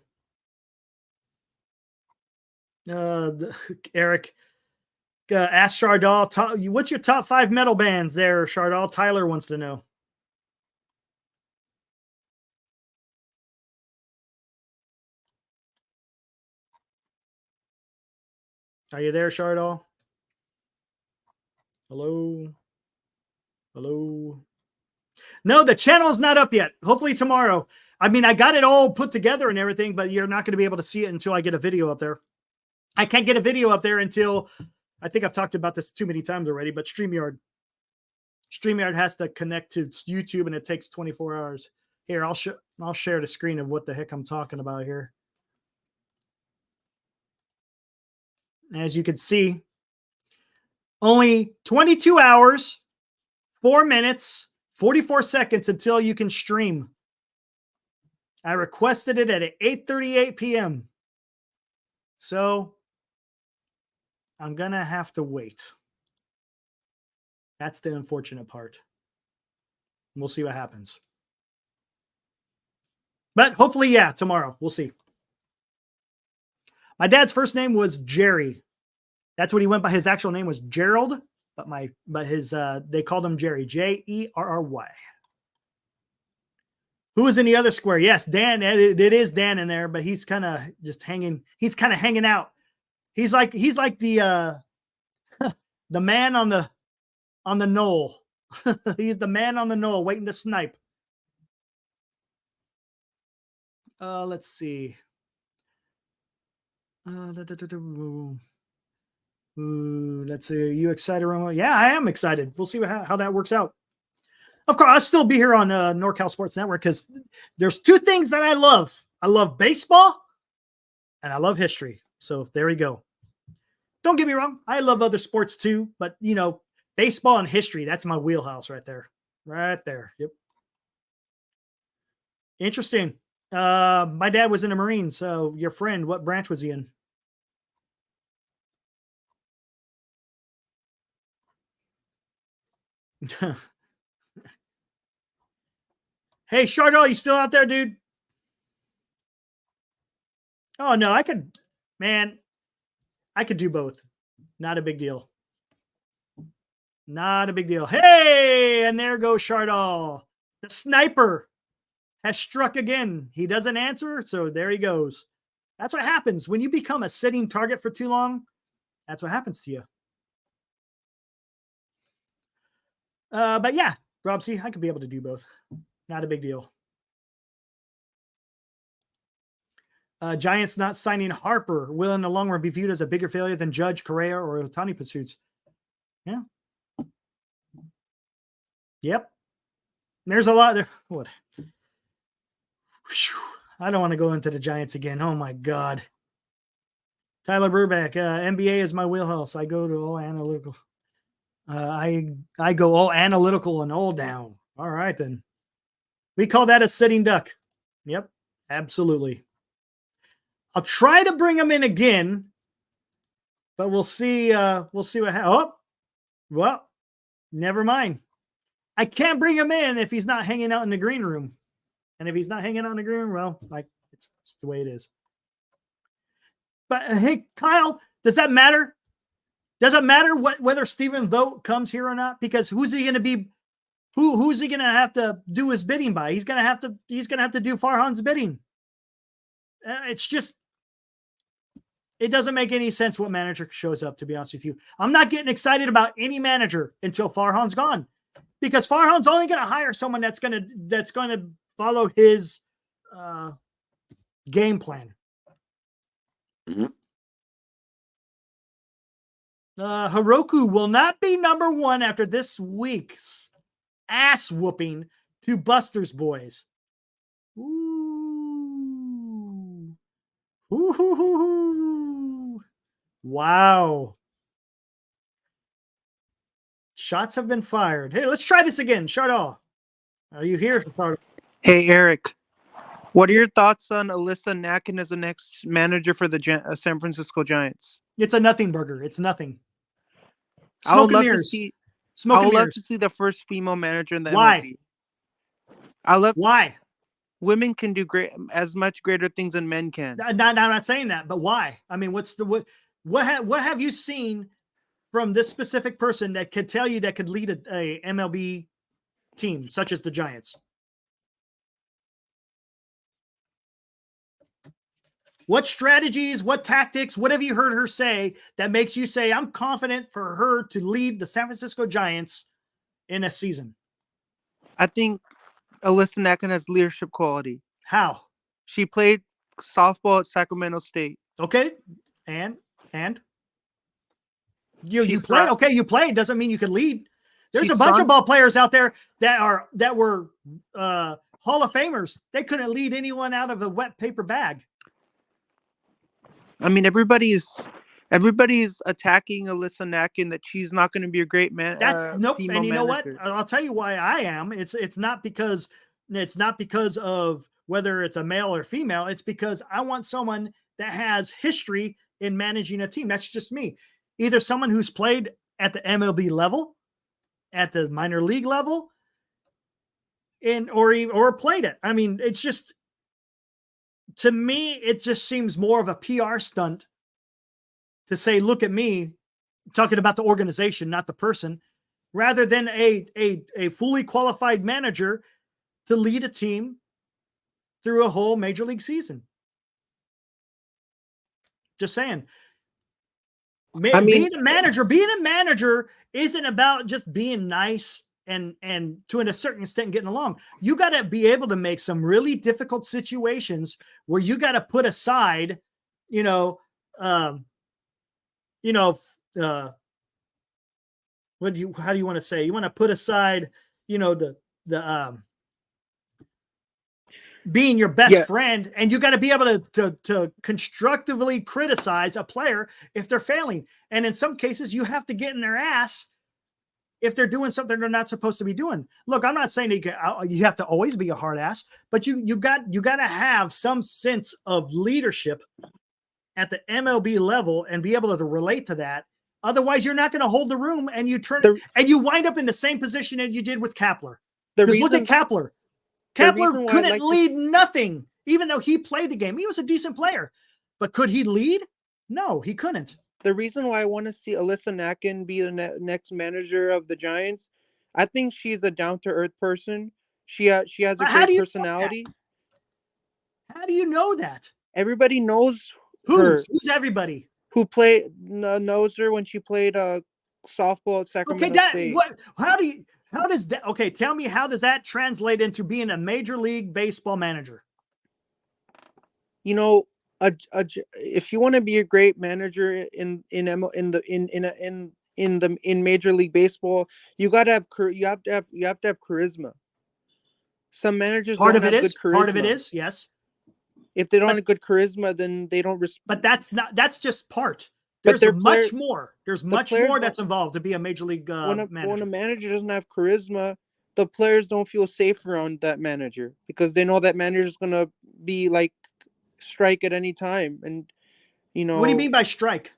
Eric, ask Shardal, what's your top 5 metal bands there, Shardal? Tyler wants to know. Are you there, Shardal? Hello? Hello? No, the channel's not up yet. Hopefully tomorrow. I mean, I got it all put together and everything, but you're not going to be able to see it until I get a video up there. I can't get a video up there until, I think I've talked about this too many times already, but StreamYard has to connect to YouTube, and it takes 24 hours. Here, I'll share the screen of what the heck I'm talking about here. As you can see, only 22 hours, 4 minutes, 44 seconds until you can stream. I requested it at 8:38 p.m. So I'm going to have to wait. That's the unfortunate part. We'll see what happens. But hopefully, yeah, tomorrow. We'll see. My dad's first name was Jerry. That's what he went by. His actual name was Gerald, but his they called him Jerry. Jerry. Who is in the other square? Yes, Dan. It is Dan in there, but he's kind of just hanging. He's kind of hanging out. He's like the the man on the knoll. He's the man on the knoll waiting to snipe. Let's see. Let's see. Are you excited, Romo? Yeah, I am excited. We'll see how that works out. Of course, I'll still be here on NorCal Sports Network because there's 2 things that I love. I love baseball and I love history. So there we go. Don't get me wrong. I love other sports too, but baseball and history, that's my wheelhouse right there. Right there. Yep. Interesting. My dad was in the Marines. So your friend, what branch was he in? Hey, Chardell, you still out there, dude? Oh, no, I could do both. Not a big deal. Not a big deal. Hey, and there goes Chardell. The sniper has struck again. He doesn't answer, so there he goes. That's what happens when you become a sitting target for too long. That's what happens to you. But yeah, Rob, see, I could be able to do both. Not a big deal. Giants not signing Harper will in the long run be viewed as a bigger failure than Judge, Correa, or Ohtani pursuits. Yeah. Yep. There's a lot there. What? I don't want to go into the Giants again. Oh my God. Tyler Burback, NBA is my wheelhouse. I go to all analytical. I go all analytical and all down. All right, then. We call that a sitting duck. Yep, absolutely. I'll try to bring him in again, but we'll see. We'll see what happens. Oh, well, never mind. I can't bring him in if he's not hanging out in the green room. And if he's not hanging out in the green room, well, like it's the way it is. But hey, Kyle, does that matter? Does it matter whether Stephen Vogt comes here or not? Because who's he going to be? Who's he going to have to do his bidding by? He's going to have to do Farhan's bidding. It's just, it doesn't make any sense what manager shows up, to be honest with you. I'm not getting excited about any manager until Farhan's gone, because Farhan's only going to hire someone that's going to follow his game plan. Hiroku will not be number 1 after this week's ass whooping to Buster's boys. Ooh. Ooh. Wow. Shots have been fired. Hey, let's try this again. Chardell, are you here? Hey, Eric. What are your thoughts on Alyssa Nakken as the next manager for the San Francisco Giants? It's a nothing burger. It's nothing. I would love to see the first female manager in the Why? MLB. Why? Women can do as much greater things than men can. I'm not saying that, but why? I mean, what have you seen from this specific person that could tell you that could lead a MLB team such as the Giants? What strategies, what tactics, what have you heard her say that makes you say, I'm confident for her to lead the San Francisco Giants in a season? I think Alyssa Nakken has leadership quality. How? She played softball at Sacramento State. Okay. And you played. Okay, you played doesn't mean you can lead. There's a bunch of ball players out there that were Hall of Famers. They couldn't lead anyone out of a wet paper bag. I mean, everybody's attacking Alyssa Nakken that she's not going to be a great man. That's nope. And you know what? I'll tell you why I am. It's not because of whether it's a male or female. It's because I want someone that has history in managing a team. That's just me. Either someone who's played at the MLB level, at the minor league level, or played it. I mean, it's just, to me, it just seems more of a PR stunt to say, look at me, talking about the organization, not the person, rather than a fully qualified manager to lead a team through a whole major league season. Just saying. I mean, being a manager isn't about just being nice and to a certain extent getting along. You got to be able to make some really difficult situations where you got to put aside, how do you want to say? You want to put aside, being your best friend, and you got to be able to constructively criticize a player if they're failing. And in some cases, you have to get in their ass if they're doing something they're not supposed to be doing. Look, I'm not saying you have to always be a hard ass, but you got to have some sense of leadership at the MLB level and be able to relate to that. Otherwise, you're not going to hold the room, and you wind up in the same position as you did with Kapler. Because look at Kapler. Kapler couldn't lead nothing, even though he played the game. He was a decent player. But could he lead? No, he couldn't. The reason why I want to see Alyssa Nakken be the next manager of the Giants, I think she's a down-to-earth person. She has a great personality. How do you know that? Everybody knows her. Who's everybody? Who knows her when she played softball at Sacramento State. How does that? Okay, tell me, how does that translate into being a Major League Baseball manager? If you want to be a great manager in Major League Baseball, you have to have charisma. Some managers part of it is yes. If they don't have good charisma, then they don't respect. But that's just part. There's much more. There's much more that's involved to be a major league manager. When a manager doesn't have charisma, the players don't feel safe around that manager because they know that manager is going to be like strike at any time. And what do you mean by strike?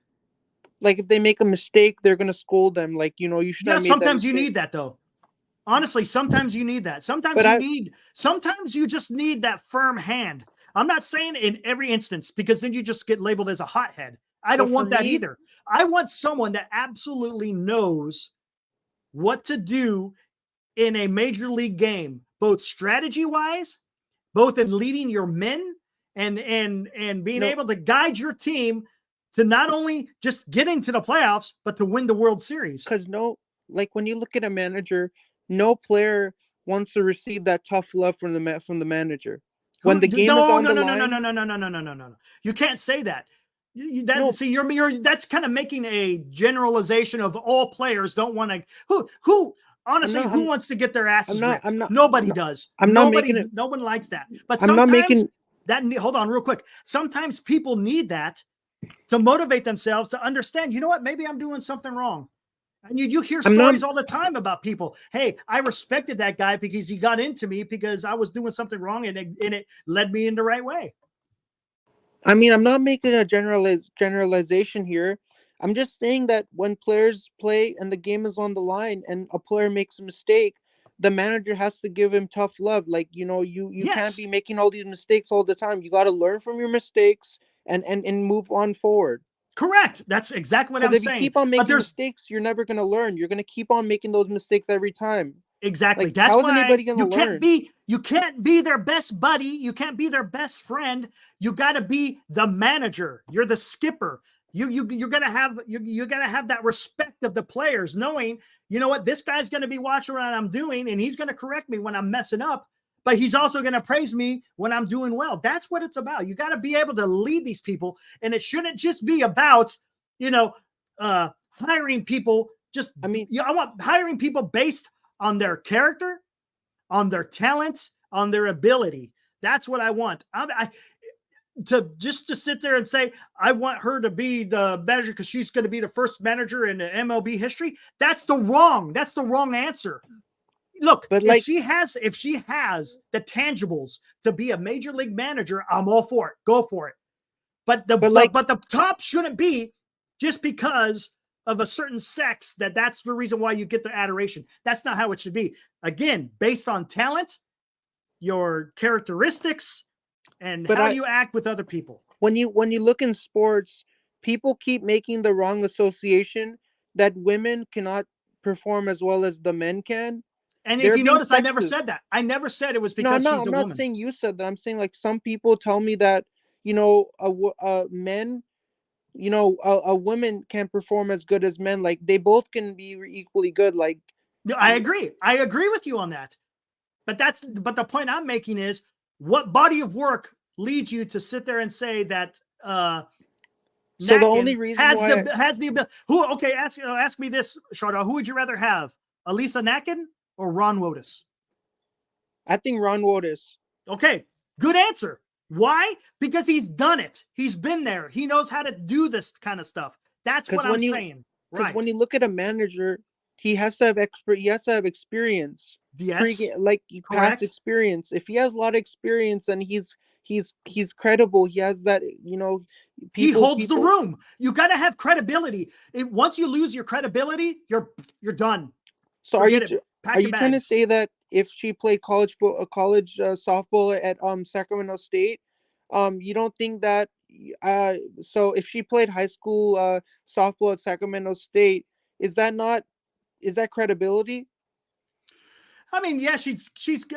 Like if they make a mistake, they're going to scold them. Like you should. Yeah, sometimes you need that though. Honestly, sometimes you need that. Sometimes you just need that firm hand. I'm not saying in every instance, because then you just get labeled as a hothead. I don't want that either. I want someone that absolutely knows what to do in a major league game, both strategy-wise, both in leading your men and being able to guide your team to not only just get into the playoffs, but to win the World Series. Because when you look at a manager, no player wants to receive that tough love from the manager. When the game is on the line, no. You can't say that. That's kind of making a generalization of all players don't want to. Who honestly, who wants to get their asses ripped? Nobody does. No one likes that. But sometimes hold on real quick. Sometimes people need that to motivate themselves to understand, you know what, maybe I'm doing something wrong. And you hear stories all the time about people. Hey, I respected that guy because he got into me because I was doing something wrong and it led me in the right way. I mean, I'm not making a generalization here. I'm just saying that when players play and the game is on the line and a player makes a mistake, the manager has to give him tough love. Like, you can't Yes, be making all these mistakes all the time. You got to learn from your mistakes and move on forward. correct. That's exactly what Because I'm if you saying. keep on But making there's mistakes, you're never going to learn. You're going to keep on making those mistakes every time. exactly. Like, That's how is why anybody going to learn? you can't be their best buddy. You can't be their best friend. You got to be the manager. You're the skipper. You're gonna have you gotta have that respect of the players, knowing you know what this guy's gonna be watching what I'm doing, and he's gonna correct me when I'm messing up. But he's also gonna praise me when I'm doing well. That's what it's about. You got to be able to lead these people, and it shouldn't just be about you know hiring people. Just I mean, I want hiring people based on their character, on their talent, on their ability. That's what I want. To sit there and say I want her to be the manager because she's going to be the first manager in MLB history. That's the wrong answer. Look, but if like, she has the tangibles to be a major league manager, I'm all for it. Go for it. But the top shouldn't be just because of a certain sex that's the reason why you get the adoration. That's not how it should be. Again, based on talent, your characteristics, and how you act with other people. When you look in sports, people keep making the wrong association that women cannot perform as well as the men can. And if They're you being notice, I never said sexist. that. I never said it was No, because she's I'm a not woman. saying you said that. I'm saying, like, some people tell me that men, a woman can't perform as good as men. Like, they both can be equally good. Like, No, I agree. I agree with you on that. But the point I'm making is what body of work leads you to sit there and say that so the only Natkin reason has why the ability. Who? Okay, ask me this, Sharda. Who would you rather have, Elisa Natkin or Ron Wotus? I think Ron Wotus. Okay, good answer. Why? Because he's done it. He's been there. He knows how to do this kind of stuff. That's what I'm saying. Because Right. when you look at a manager, he has to have experience. Yes. Like, past Correct. experience. If he has a lot of experience and he's credible, he has that, He people holds the people room. You got to have credibility. Once you lose your credibility, you're done. So Forget it. Pack are your you trying to bags. say that if she played college softball at Sacramento State, you don't think that so if she played high school softball at Sacramento State, is that credibility? I mean, yeah, she's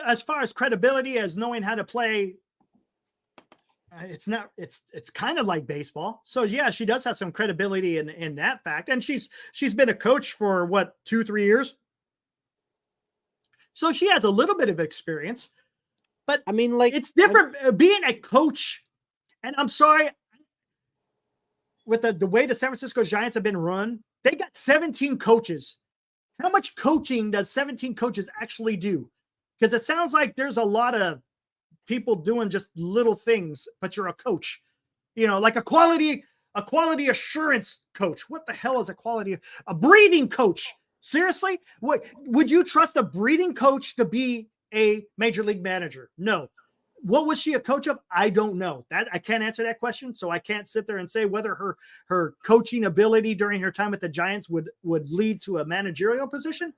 as far as credibility as knowing how to play. It's not. It's kind of like baseball. So yeah, she does have some credibility in that fact, and she's been a coach for what 2-3 years. So she has a little bit of experience, but I mean, like, it's different being a coach. And I'm sorry, with the way the San Francisco Giants have been run, they got 17 coaches. How much coaching does 17 coaches actually do? Because it sounds like there's a lot of people doing just little things, but you're a coach. Like a quality assurance coach. What the hell is a breathing coach? Seriously? What would you trust a breathing coach to be a major league manager? No. What was she a coach of? I don't know. That I can't answer that question, so I can't sit there and say whether her coaching ability during her time with the Giants would lead to a managerial position.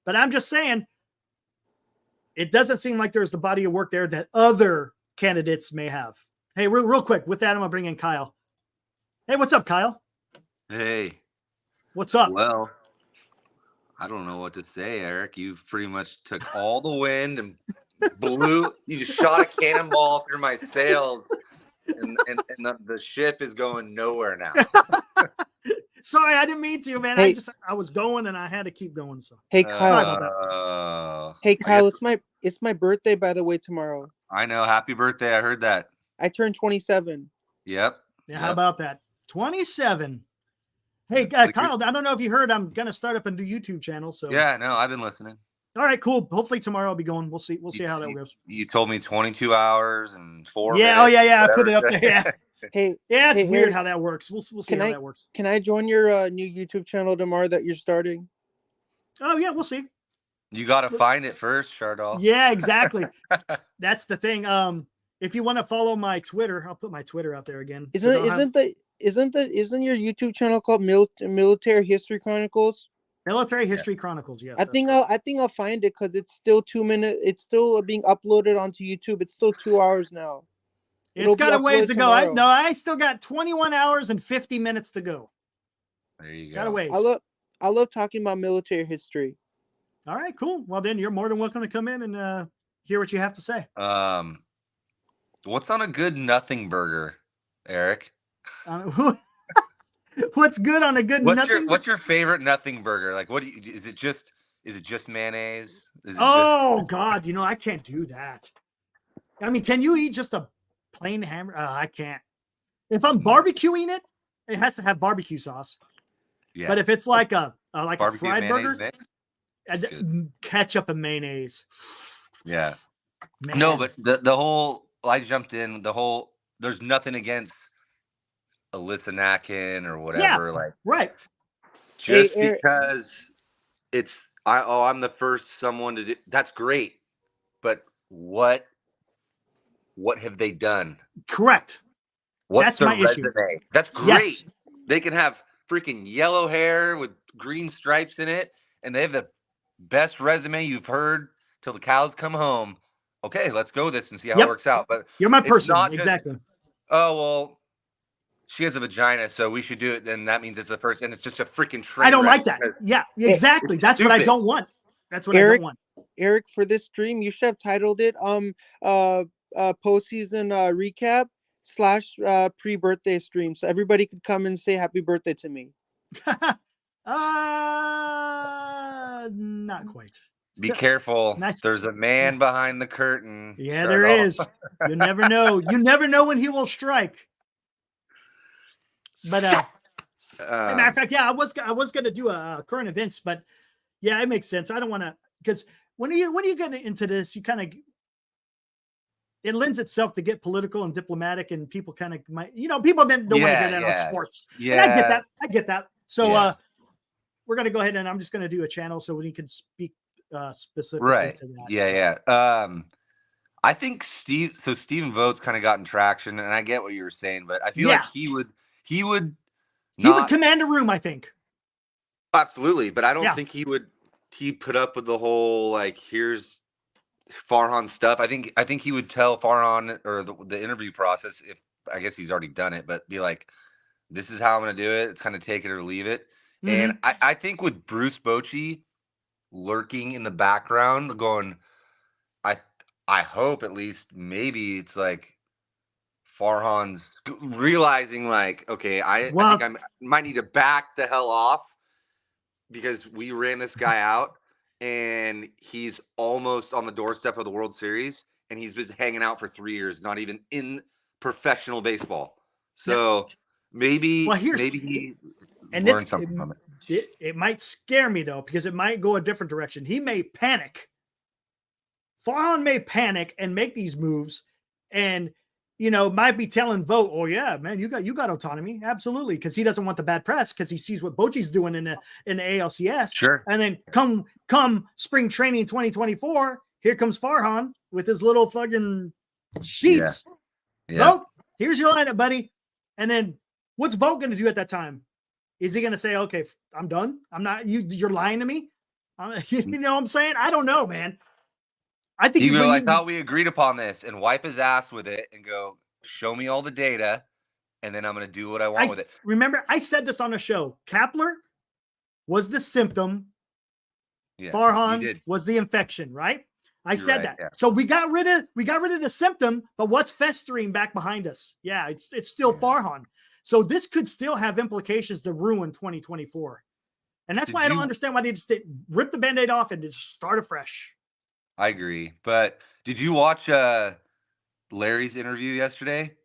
But I'm just saying, it doesn't seem like there's the body of work there that other candidates may have. Hey, real quick, with that, I'm gonna bring in Kyle. Hey, what's up, Kyle? Hey. What's up? Well, I don't know what to say, Eric. You've pretty much took all the wind and you shot a cannonball through my sails, and the ship is going nowhere now. Sorry, I didn't mean to, man. Hey. I was going and I had to keep going. So Hey, Kyle. Sorry about that. Hey, Kyle, it's my birthday, by the way, tomorrow. I know. Happy birthday. I heard that. I turned 27. Yep. Yeah, how about that? 27. Hey, Kyle, I don't know if you heard, I'm gonna start up a new YouTube channel. So yeah, no, I've been listening. All right, cool. Hopefully tomorrow I'll be going. We'll see how that goes. You told me 22 hours and 4 minutes. Oh, yeah. I put it up there. Yeah. Hey, yeah, it's weird Eric, how that works. We'll see how that works. Can I join your new YouTube channel tomorrow that you're starting? Oh yeah, we'll see. You got to find it first, Shardol. Yeah, exactly. That's the thing. If you want to follow my Twitter, I'll put my Twitter out there again. Isn't your YouTube channel called Military History Chronicles? Military History Chronicles. Yes, I think I'll find it because it's still 2 minutes. It's still being uploaded onto YouTube. It's still 2 hours now. it's got a ways to go. Tomorrow. I still got 21 hours and 50 minutes to go. There you Got a go. ways. I love talking about military history. All right, cool. Well, then you're more than welcome to come in and hear what you have to say. What's on a good nothing burger, Eric? What's good on a good nothing? What's your favorite nothing burger? Like, what do you, is it just mayonnaise? God, I can't do that. I mean, can you eat just a plain hamburger? I can't. If I'm barbecuing it, it has to have barbecue sauce. Yeah. But if it's like a barbecue fried burger, mix? ketchup and mayonnaise. Yeah. Man. No, but the whole, I jumped in, there's nothing against Alyssa Nakin or whatever. Yeah, like, right. Just because I'm the first someone to do, that's great. But what have they done? Correct. What's their my issue. resume? That's great. Yes. They can have freaking yellow hair with green stripes in it, and they have the best resume you've heard till the cows come home. Okay, let's go with this and see how it works out. But you're my person. Not exactly. Oh, well, she has a vagina, so we should do it. Then that means it's the first, and it's just a freaking train. I don't like that. Yeah, exactly. That's stupid. What I don't want. That's what I don't want. Eric, for this stream, you should have titled it postseason recap / pre-birthday stream, so everybody could come and say happy birthday to me. Not quite. Be careful. Nice. There's a man behind the curtain. Yeah, there is. You never know. You never know when he will strike. But as a matter of fact, yeah, I was going to do a current events, but yeah, it makes sense. I don't want to, because when you get into this, you kind of, it lends itself to get political and diplomatic, and people kind of might, people don't want to hear that on sports. Yeah, and I get that. So we're going to go ahead and I'm just going to do a channel so we can speak specifically to that. Yeah. I think Stephen Vogt's kind of gotten traction, and I get what you were saying, but I feel like he would command a room, I think. Absolutely, but I don't think he put up with the whole, like, here's Farhan stuff. I think he would tell Farhan, or the interview process, if I guess he's already done it, but be like, this is how I'm going to do it. It's kind of take it or leave it. Mm-hmm. And I think with Bruce Bochy lurking in the background going, I hope at least maybe it's like Farhan's realizing, like, okay, I think I might need to back the hell off because we ran this guy out and he's almost on the doorstep of the World Series and he's been hanging out for 3 years, not even in professional baseball. So maybe he learned something from it. It might scare me though, because it might go a different direction. He may panic. Farhan may panic and make these moves, and might be telling Vogt, "Oh yeah, man, you got autonomy, absolutely," because he doesn't want the bad press because he sees what Bochy's doing in the ALCS. Sure. And then come spring training 2024, here comes Farhan with his little fucking sheets. Yeah. Vogt, here's your lineup, buddy. And then what's Vogt going to do at that time? Is he going to say, "Okay, I'm done. I'm not. You're lying to me"? You know what I'm saying? I don't know, man. I think I thought we agreed upon this, and wipe his ass with it and go, show me all the data, and then I'm going to do what I want with it. Remember, I said this on a show. Kapler was the symptom. Yeah, Farhan was the infection, right? I said that. Yeah. So we got rid of the symptom, but what's festering back behind us? Yeah, it's still Farhan. So this could still have implications to ruin 2024. And that's why I don't understand why they just rip the Band-Aid off and just start afresh. I agree. But did you watch Larry's interview yesterday?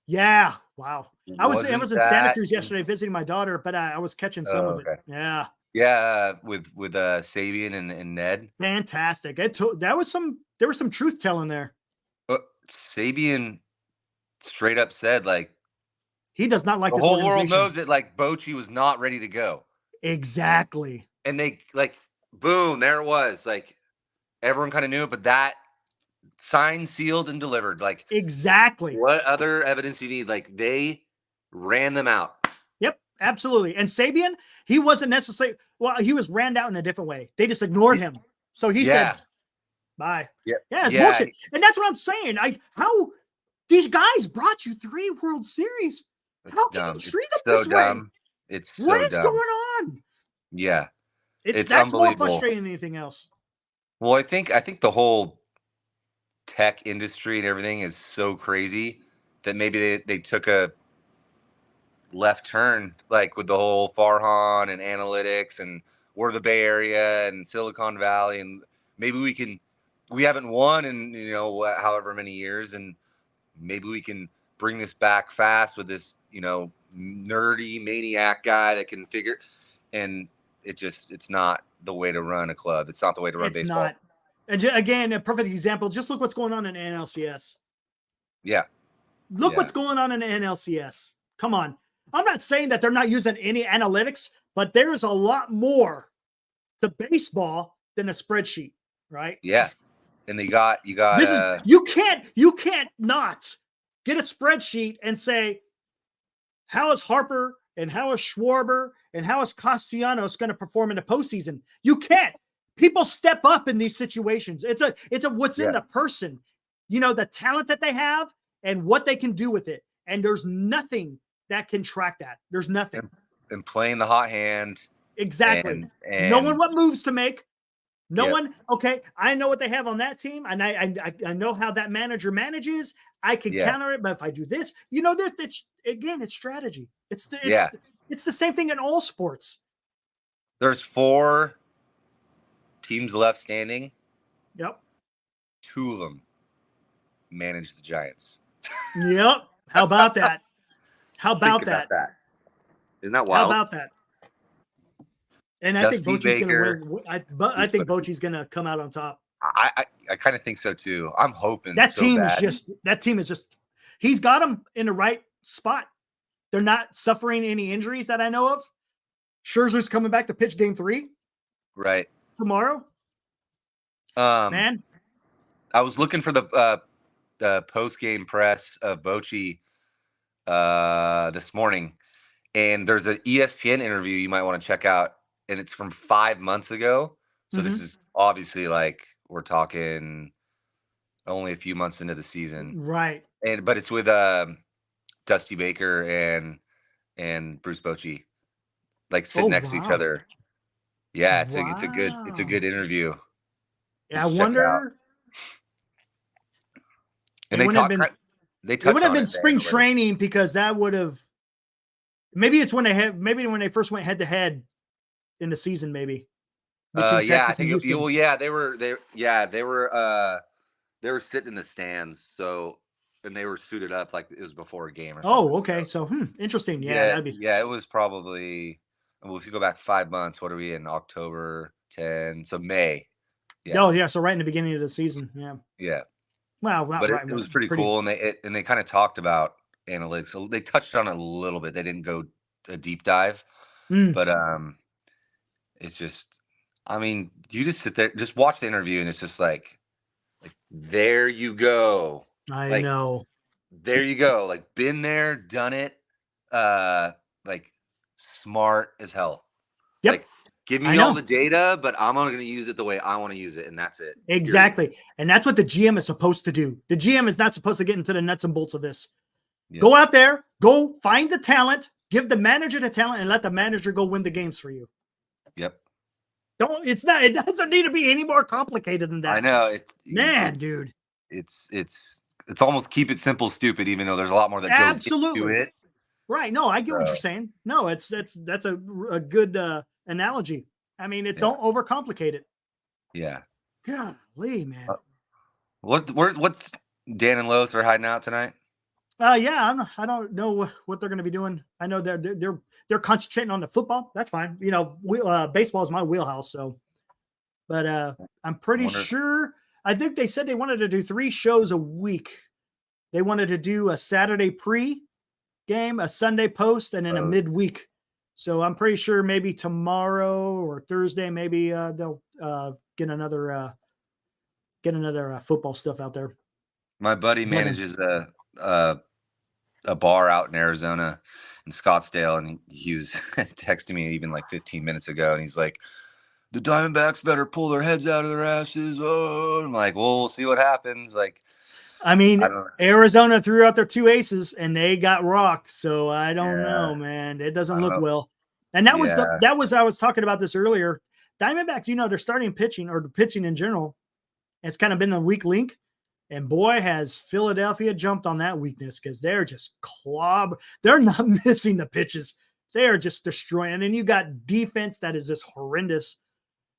Yeah. Wow. I was in Santa Cruz yesterday visiting my daughter, but I was catching some of it. Yeah. Yeah. With Sabian and Ned. Fantastic. There was some truth telling there. Sabian straight up said, like, he does not like the whole world knows it. Like, Bochy was not ready to go. Exactly. And they, like, boom, there it was. Like, everyone kind of knew it, but that signed, sealed, and delivered. Like, exactly. What other evidence do you need? Like, they ran them out. Yep. absolutely. And Sabian, he wasn't necessarily, well, he was ran out in a different way. They just ignored him. So he said, bye. Yeah. Yeah, it's bullshit. And that's what I'm saying. How these guys brought you 3 World Series. How can you treat them this way? It's so what is dumb. going on? Yeah. That's more frustrating than anything else. Well, I think the whole tech industry and everything is so crazy that maybe they took a left turn, like with the whole Farhan and analytics, and we're the Bay Area and Silicon Valley, and maybe we haven't won in however many years, and maybe we can bring this back fast with this nerdy maniac guy that can figure. And it's not the way to run a club. It's not the way to run baseball. Not. And again, a perfect example. Just look what's going on in NLCS. Yeah. Look what's going on in NLCS. Come on. I'm not saying that they're not using any analytics, but there's a lot more to baseball than a spreadsheet, right? Yeah. And you got this is you can't not get a spreadsheet and say, how is Harper and how is Schwarber and how is Castellanos going to perform in the postseason? You can't. People step up in these situations. It's a what's in the person, the talent that they have and what they can do with it. And there's nothing that can track that. There's nothing. And playing the hot hand. Exactly. And knowing what moves to make. Knowing, okay, I know what they have on that team, and I know how that manager manages. I can counter it, but if I do this, it's strategy. It's the same thing in all sports. There's 4 teams left standing. Yep. 2 of them manage the Giants. Yep. How about that? How about that? Isn't that wild? How about that? And I think Bochy's going to win. I think Bochy's going to come out on top. I kind of think so too. I'm hoping that team is just he's got them in the right spot. They're not suffering any injuries that I know of. Scherzer's coming back to pitch game 3. Right. Tomorrow. Man. I was looking for the post-game press of Bochy this morning, and there's an ESPN interview you might want to check out. And it's from 5 months ago. So this is obviously like we're talking only a few months into the season. Right. But it's with Dusty Baker and Bruce Bochy, like sitting next to each other. Yeah, it's a good interview. Yeah, I wonder. And it would have been spring training because that would have maybe when they first went head to head in the season, maybe. I think they were sitting in the stands, so and they were suited up like it was before a game or something. Oh, okay. So interesting. Yeah, it was probably, well, if you go back 5 months, what are we in? October 10, so May. Yeah. Oh, yeah. So right in the beginning of the season. Yeah. Yeah. Wow. But it was pretty cool, and they kind of talked about analytics. So they touched on it a little bit. They didn't go a deep dive, but it's just, I mean, you just sit there, just watch the interview, and it's just like there you go. I know. There you go. Like been there, done it. Like smart as hell. Yep. Like give me all the data, but I'm only going to use it the way I want to use it, and that's it. Exactly. And that's what the GM is supposed to do. The GM is not supposed to get into the nuts and bolts of this. Yep. Go out there, go find the talent, give the manager the talent, and let the manager go win the games for you. Yep. It doesn't need to be any more complicated than that. I know. Dude. It's almost keep it simple, stupid, even though there's a lot more that goes into it. Right. No, I get what you're saying. No, that's a good analogy. I mean, don't overcomplicate it. Yeah. Golly, man. What's Dan and Lowe's are hiding out tonight? I don't know what they're going to be doing. I know they're concentrating on the football. That's fine. Baseball is my wheelhouse. So, but I'm pretty sure. I think they said they wanted to do 3 shows a week. They wanted to do a Saturday pre-game, a Sunday post, and then a midweek. So I'm pretty sure maybe tomorrow or Thursday, maybe they'll get another football stuff out there. My buddy manages a bar out in Arizona, in Scottsdale, and he was texting me even like 15 minutes ago, and he's like, the Diamondbacks better pull their heads out of their asses. Oh, I'm like, well, we'll see what happens. Like, I mean, I don't know. Arizona threw out their 2 aces and they got rocked. So I don't Yeah. know, man. It doesn't I don't look know. well. And that was Yeah. I was talking about this earlier. Diamondbacks, they're starting pitching, or the pitching in general. It's kind of been the weak link. And boy, has Philadelphia jumped on that weakness, because they're just they're not missing the pitches. They are just destroying. And then you got defense that is just horrendous.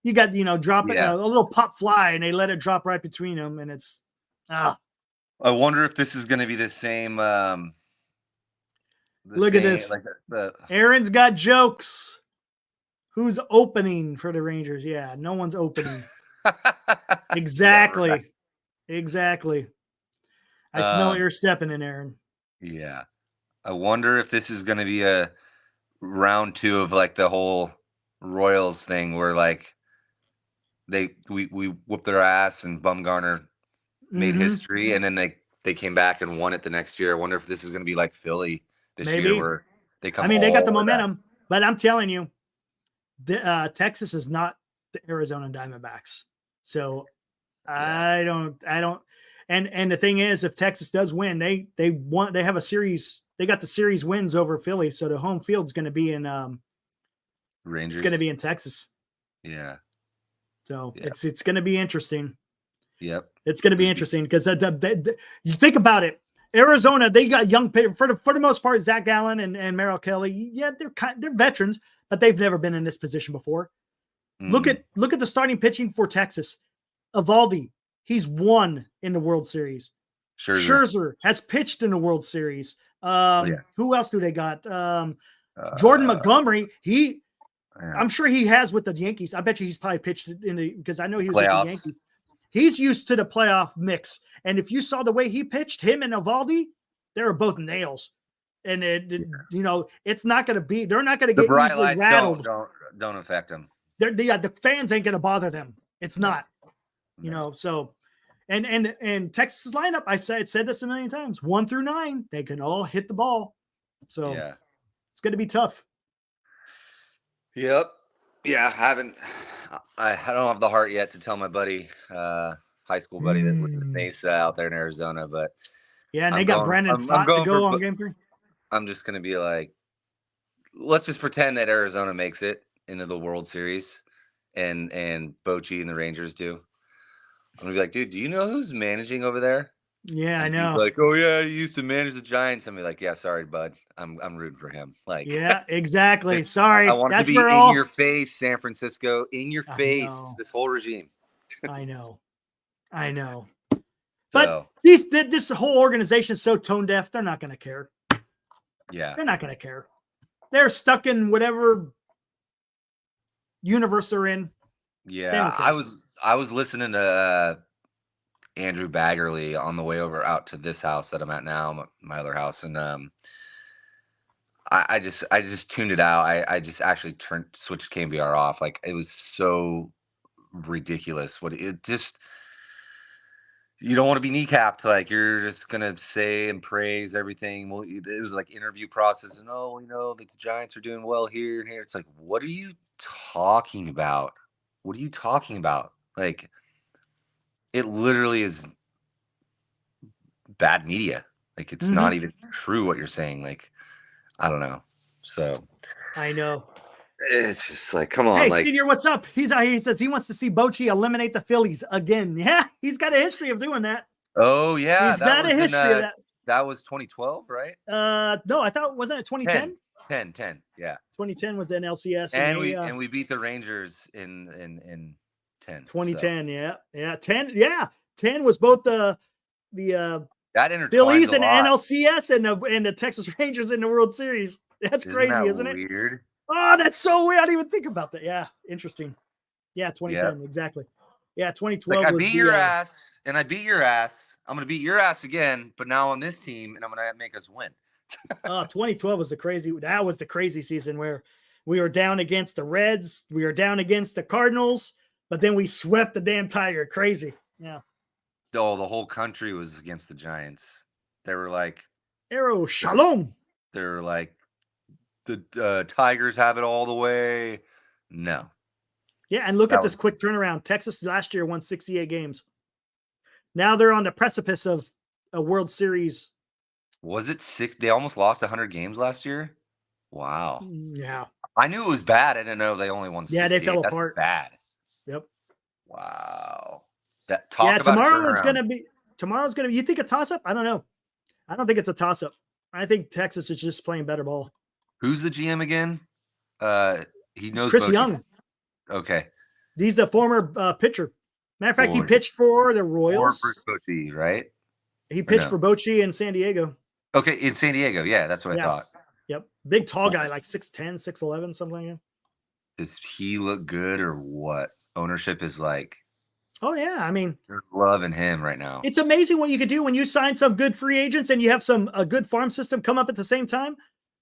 You got, dropping a little pop fly, and they let it drop right between them. And it's, I wonder if this is going to be the same. Look at this. Like Aaron's got jokes. Who's opening for the Rangers? Yeah, no one's opening. Exactly. Right. Exactly. I smell you're stepping in, Aaron. Yeah. I wonder if this is going to be a round 2 of like the whole Royals thing, where like we whooped their ass and Bumgarner made history, and then they came back and won it the next year. I wonder if this is going to be like Philly this year, where they come. They got the momentum, but I'm telling you, Texas is not the Arizona Diamondbacks. So I don't. And the thing is, if Texas does win, they have a series. They got the series wins over Philly, so the home field's going to be in Rangers. It's going to be in Texas. Yeah. So it's going to be interesting. Yep. It's going to be interesting, because you think about it. Arizona, they got young for the most part. Zach Gallen and Merrill Kelly. Yeah, they're veterans, but they've never been in this position before. Look at the starting pitching for Texas. Evaldi, he's won in the World Series. Scherzer has pitched in the World Series. Who else do they got? Jordan Montgomery. I'm sure he has with the Yankees. I bet you he's probably pitched because I know he was with the Yankees. He's used to the playoff mix. And if you saw the way he pitched, him and Evaldi, they were both nails. And it's not going to be. They're not going to get easily rattled. Don't affect them. The fans ain't going to bother them. It's not. So, and Texas lineup, I said this a million times. 1 through 9, they can all hit the ball. So it's going to be tough. Yep. Yeah, I don't have the heart yet to tell my buddy, high school buddy that lives in Mesa out there in Arizona, but and they got Brandon Pfaadt to go on game 3. I'm just going to be like, let's just pretend that Arizona makes it into the World Series, and Bochy and the Rangers do. I'm going to be like, dude, do you know who's managing over there? Yeah, and I know. Like, oh yeah, he used to manage the Giants. I'm like, yeah, sorry, bud. I'm rooting for him. Like, yeah, exactly. Sorry. I want to be in your face, San Francisco, in your face. This whole regime. I know. But this whole organization is so tone deaf. They're not going to care. Yeah, they're not going to care. They're stuck in whatever universe they're in. Yeah, I was listening to Andrew Baggerly on the way out to this house that I'm at now, my other house, and I just tuned it out. I just actually switched KVR off. Like, it was so ridiculous. You don't want to be kneecapped. Like, you're just gonna say and praise everything. Well, it was like interview process, and the Giants are doing well here and here. It's like, what are you talking about? What are you talking about? Like, it literally is bad media. Like, it's not even true what you're saying. Like, I don't know. So I know. It's just like, come on. Hey, like, Senior, what's up? He's out here. He says he wants to see Bochy eliminate the Phillies again. Yeah, he's got a history of doing that. Oh, yeah. He's got a history of that. That was 2012, right? No, I thought, wasn't it 2010? 10, yeah. 2010 was the NLCS. And we beat the Rangers in 10. 2010, so. Yeah. 10 was both the that Phillies and NLCS and the Texas Rangers in the World Series. That's crazy, isn't it? Weird. Oh, that's so weird. I didn't even think about that. Yeah, interesting. Yeah, 2010, exactly. Yeah, 2012 I beat your ass, and I beat your ass. I'm going to beat your ass again, but now on this team, and I'm going to make us win. 2012 was the crazy season where we were down against the Reds. We were down against the Cardinals, but then we swept the damn Tiger. Crazy. Yeah. Oh, the whole country was against the Giants. They were like, Arrow Shalom. They were like, the Tigers have it all the way. No. Yeah, and look at this quick turnaround. Texas last year won 68 games. Now they're on the precipice of a World Series. Was it 6? They almost lost 100 games last year. Wow. Yeah. I knew it was bad. I didn't know they only won 68. Yeah, they fell That's apart. bad. Yep. Wow. Tomorrow's gonna be. You think a toss up? I don't know. I don't think it's a toss up. I think Texas is just playing better ball. Who's the GM again? He knows Chris Bochy's. Young. Okay. He's the former pitcher. Matter of fact, he pitched for the Royals. Or for Bochy, right? He pitched for Bochy in San Diego. Okay, in San Diego. Yeah, that's what I thought. Yep. Big, tall guy, like 6'10", 6'11", something like that. Does he look good or what? Ownership is like, oh, yeah. I mean, they're loving him right now. It's amazing what you could do when you sign some good free agents and you have a good farm system come up at the same time.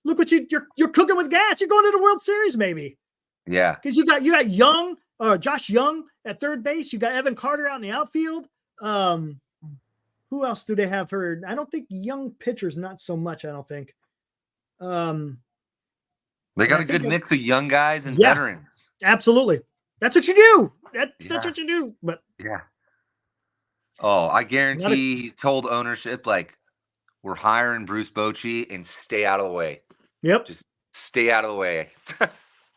Look what you're cooking with gas. You're going to the World Series, maybe. Yeah. Because you got Josh Young at third base. You got Evan Carter out in the outfield. Who else do they have for? I don't think young pitchers, not so much. I don't think. They got a good mix of young guys and veterans. Absolutely. That's what you do. That's what you do. But yeah. Oh, I guarantee he told ownership, like, we're hiring Bruce Bochy and stay out of the way. Yep. Just stay out of the way.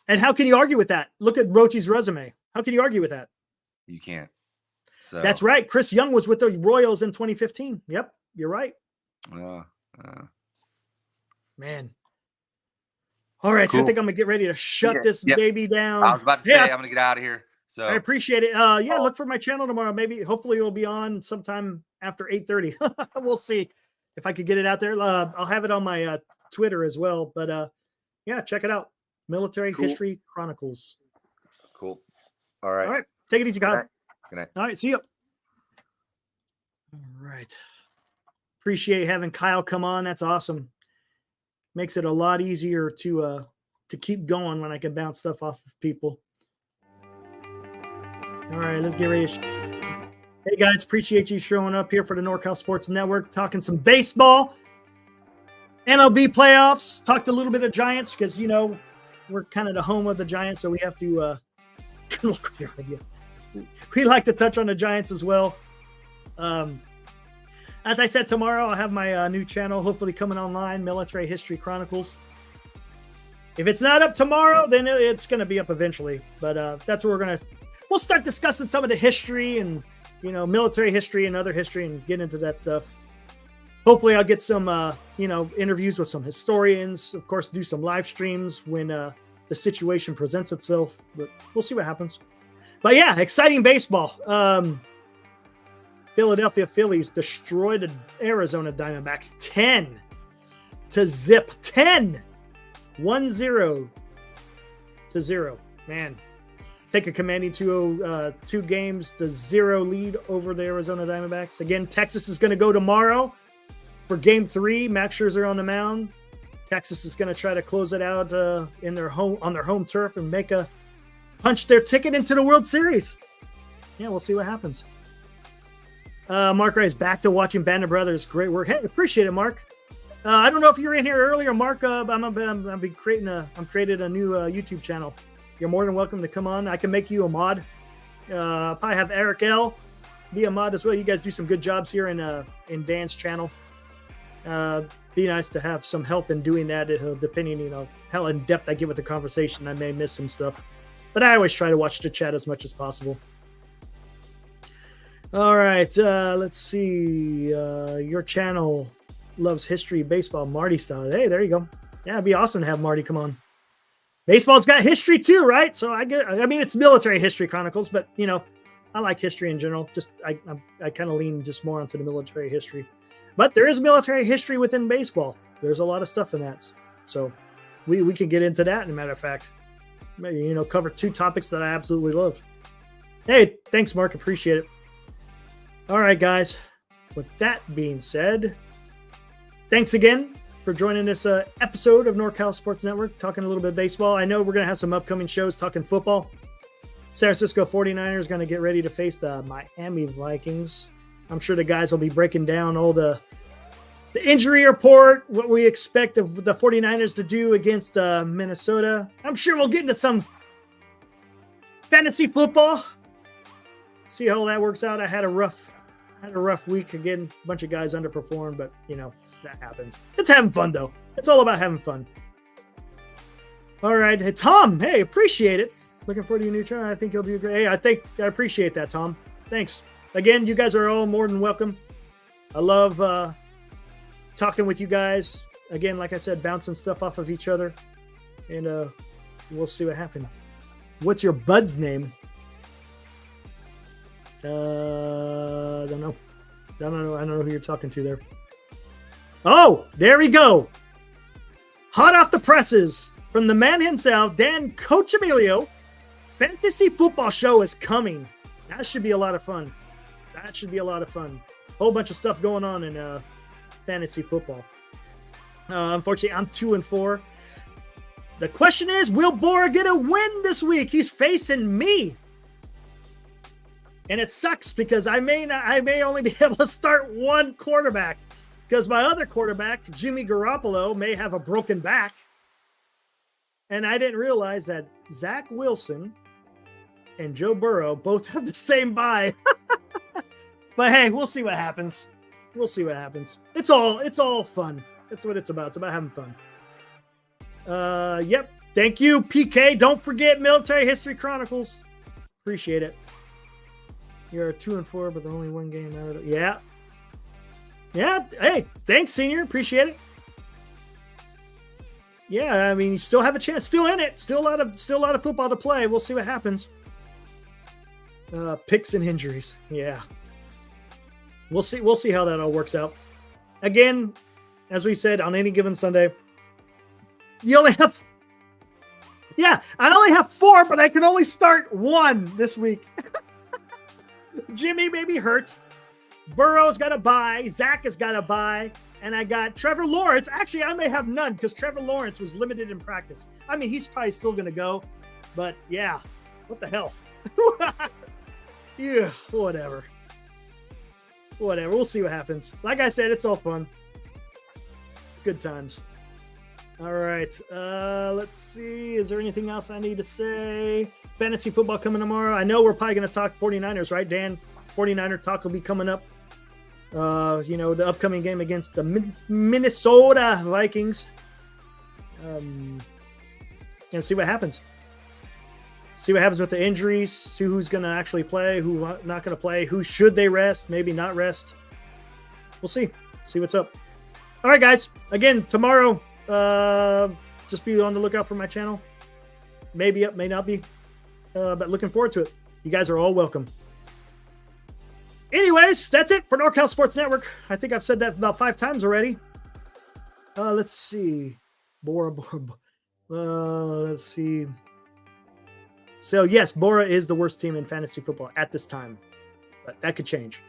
And how can you argue with that? Look at Bochy's resume. How can you argue with that? You can't. So that's right. Chris Young was with the Royals in 2015. Yep. You're right. Man. All right. Cool. I think I'm going to get ready to shut this baby down. I was about to say, I'm going to get out of here. So I appreciate it. Look for my channel tomorrow. Hopefully it'll be on sometime after 8:30. We'll see if I could get it out there. I'll have it on my Twitter as well. But check it out. Military History Chronicles. Cool. All right. Take it easy, Kyle. Good night. All right. See you. All right. Appreciate having Kyle come on. That's awesome. Makes it a lot easier to keep going when I can bounce stuff off of people. All right, let's get ready. Hey guys, appreciate you showing up here for the NorCal Sports Network, talking some baseball, MLB playoffs. Talked a little bit of Giants because we're kind of the home of the Giants, so we have to look with your idea. We like to touch on the Giants as well. As I said, tomorrow I'll have my new channel hopefully coming online, Military History Chronicles. If it's not up tomorrow, then it's going to be up eventually. But that's where we'll start discussing some of the history and, military history and other history and get into that stuff. Hopefully I'll get some, interviews with some historians, of course, do some live streams when the situation presents itself, but we'll see what happens. But yeah, exciting baseball. Philadelphia Phillies destroyed the Arizona Diamondbacks 10-0. 1-0 to 0. Man, take a commanding 2 games, the 0 lead over the Arizona Diamondbacks. Again, Texas is going to go tomorrow for Game 3. Max Scherzer on the mound. Texas is going to try to close it out on their home turf and punch their ticket into the World Series. Yeah, we'll see what happens. Mark Ray is back to watching Band of Brothers. Great work. Hey, appreciate it, Mark. I don't know if you were in here earlier, Mark. I'm creating a new YouTube channel. You're more than welcome to come on. I can make you a mod. Probably have Eric L. be a mod as well. You guys do some good jobs here in Dan's channel. Be nice to have some help in doing that. Depending, how in depth I get with the conversation, I may miss some stuff. But I always try to watch the chat as much as possible. All right, let's see. Your channel loves history, baseball, Marty style. Hey, there you go. Yeah, it'd be awesome to have Marty come on. Baseball's got history too, right? So it's military history chronicles, but I like history in general. Just I kind of lean just more onto the military history. But there is military history within baseball. There's a lot of stuff in that. So we can get into that, as a matter of fact. Cover 2 topics that I absolutely love. Hey, thanks, Mark. Appreciate it. All right, guys. With that being said, thanks again for joining this episode of NorCal Sports Network, talking a little bit of baseball. I know we're going to have some upcoming shows talking football. San Francisco 49ers going to get ready to face the Miami Vikings. I'm sure the guys will be breaking down all the The injury report, what we expect of the 49ers to do against Minnesota. I'm sure we'll get into some fantasy football. See how that works out. I had a rough week again. A bunch of guys underperformed, but that happens. It's having fun though. It's all about having fun. All right, hey, Tom. Hey, appreciate it. Looking forward to your new channel. I think you'll do great. Hey, I appreciate that, Tom. Thanks again. You guys are all more than welcome. I love talking with you guys. Again, like I said, bouncing stuff off of each other, and we'll see what happens. What's your bud's name? I don't know. I don't know who you're talking to there. Oh, there we go. Hot off the presses from the man himself, Dan Coach Emilio. Fantasy football show is coming. That should be a lot of fun. Whole bunch of stuff going on in fantasy football. Unfortunately, I'm 2-4. The question is, will Bora get a win this week? He's facing me. And it sucks because I may only be able to start one quarterback because my other quarterback, Jimmy Garoppolo, may have a broken back. And I didn't realize that Zach Wilson and Joe Burrow both have the same bye. But hey, we'll see what happens. It's all fun. That's what it's about. It's about having fun. Yep. Thank you, PK. Don't forget Military History Chronicles. Appreciate it. You're 2-4, but only one game out of it. Yeah. Hey, thanks, Senior. Appreciate it. Yeah, I mean, you still have a chance. Still in it. Still a lot of football to play. We'll see what happens. Picks and injuries. Yeah. We'll see how that all works out. Again, as we said, on any given Sunday, you only have. Yeah, I only have 4, but I can only start 1 this week. Jimmy may be hurt. Burrow's got a bye. Zach has got a bye. And I got Trevor Lawrence. Actually, I may have none because Trevor Lawrence was limited in practice. I mean, he's probably still going to go. But, yeah. What the hell? Yeah, whatever. We'll see what happens. Like I said, it's all fun. It's good times. All right. Let's see. Is there anything else I need to say? Fantasy football coming tomorrow. I know we're probably going to talk 49ers, right, Dan? 49er talk will be coming up. The upcoming game against the Minnesota Vikings. And see what happens. See what happens with the injuries. See who's going to actually play, who's not going to play, who should they rest, maybe not rest. We'll see. See what's up. All right, guys. Again, tomorrow, just be on the lookout for my channel. Maybe up, may not be. But looking forward to it. You guys are all welcome. Anyways, that's it for NorCal Sports Network. I think I've said that about 5 times already. Let's see. Bora. Let's see. So, yes, Bora is the worst team in fantasy football at this time. But that could change.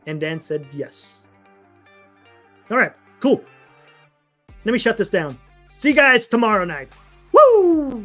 And Dan said yes. All right, cool. Let me shut this down. See you guys tomorrow night. Woo!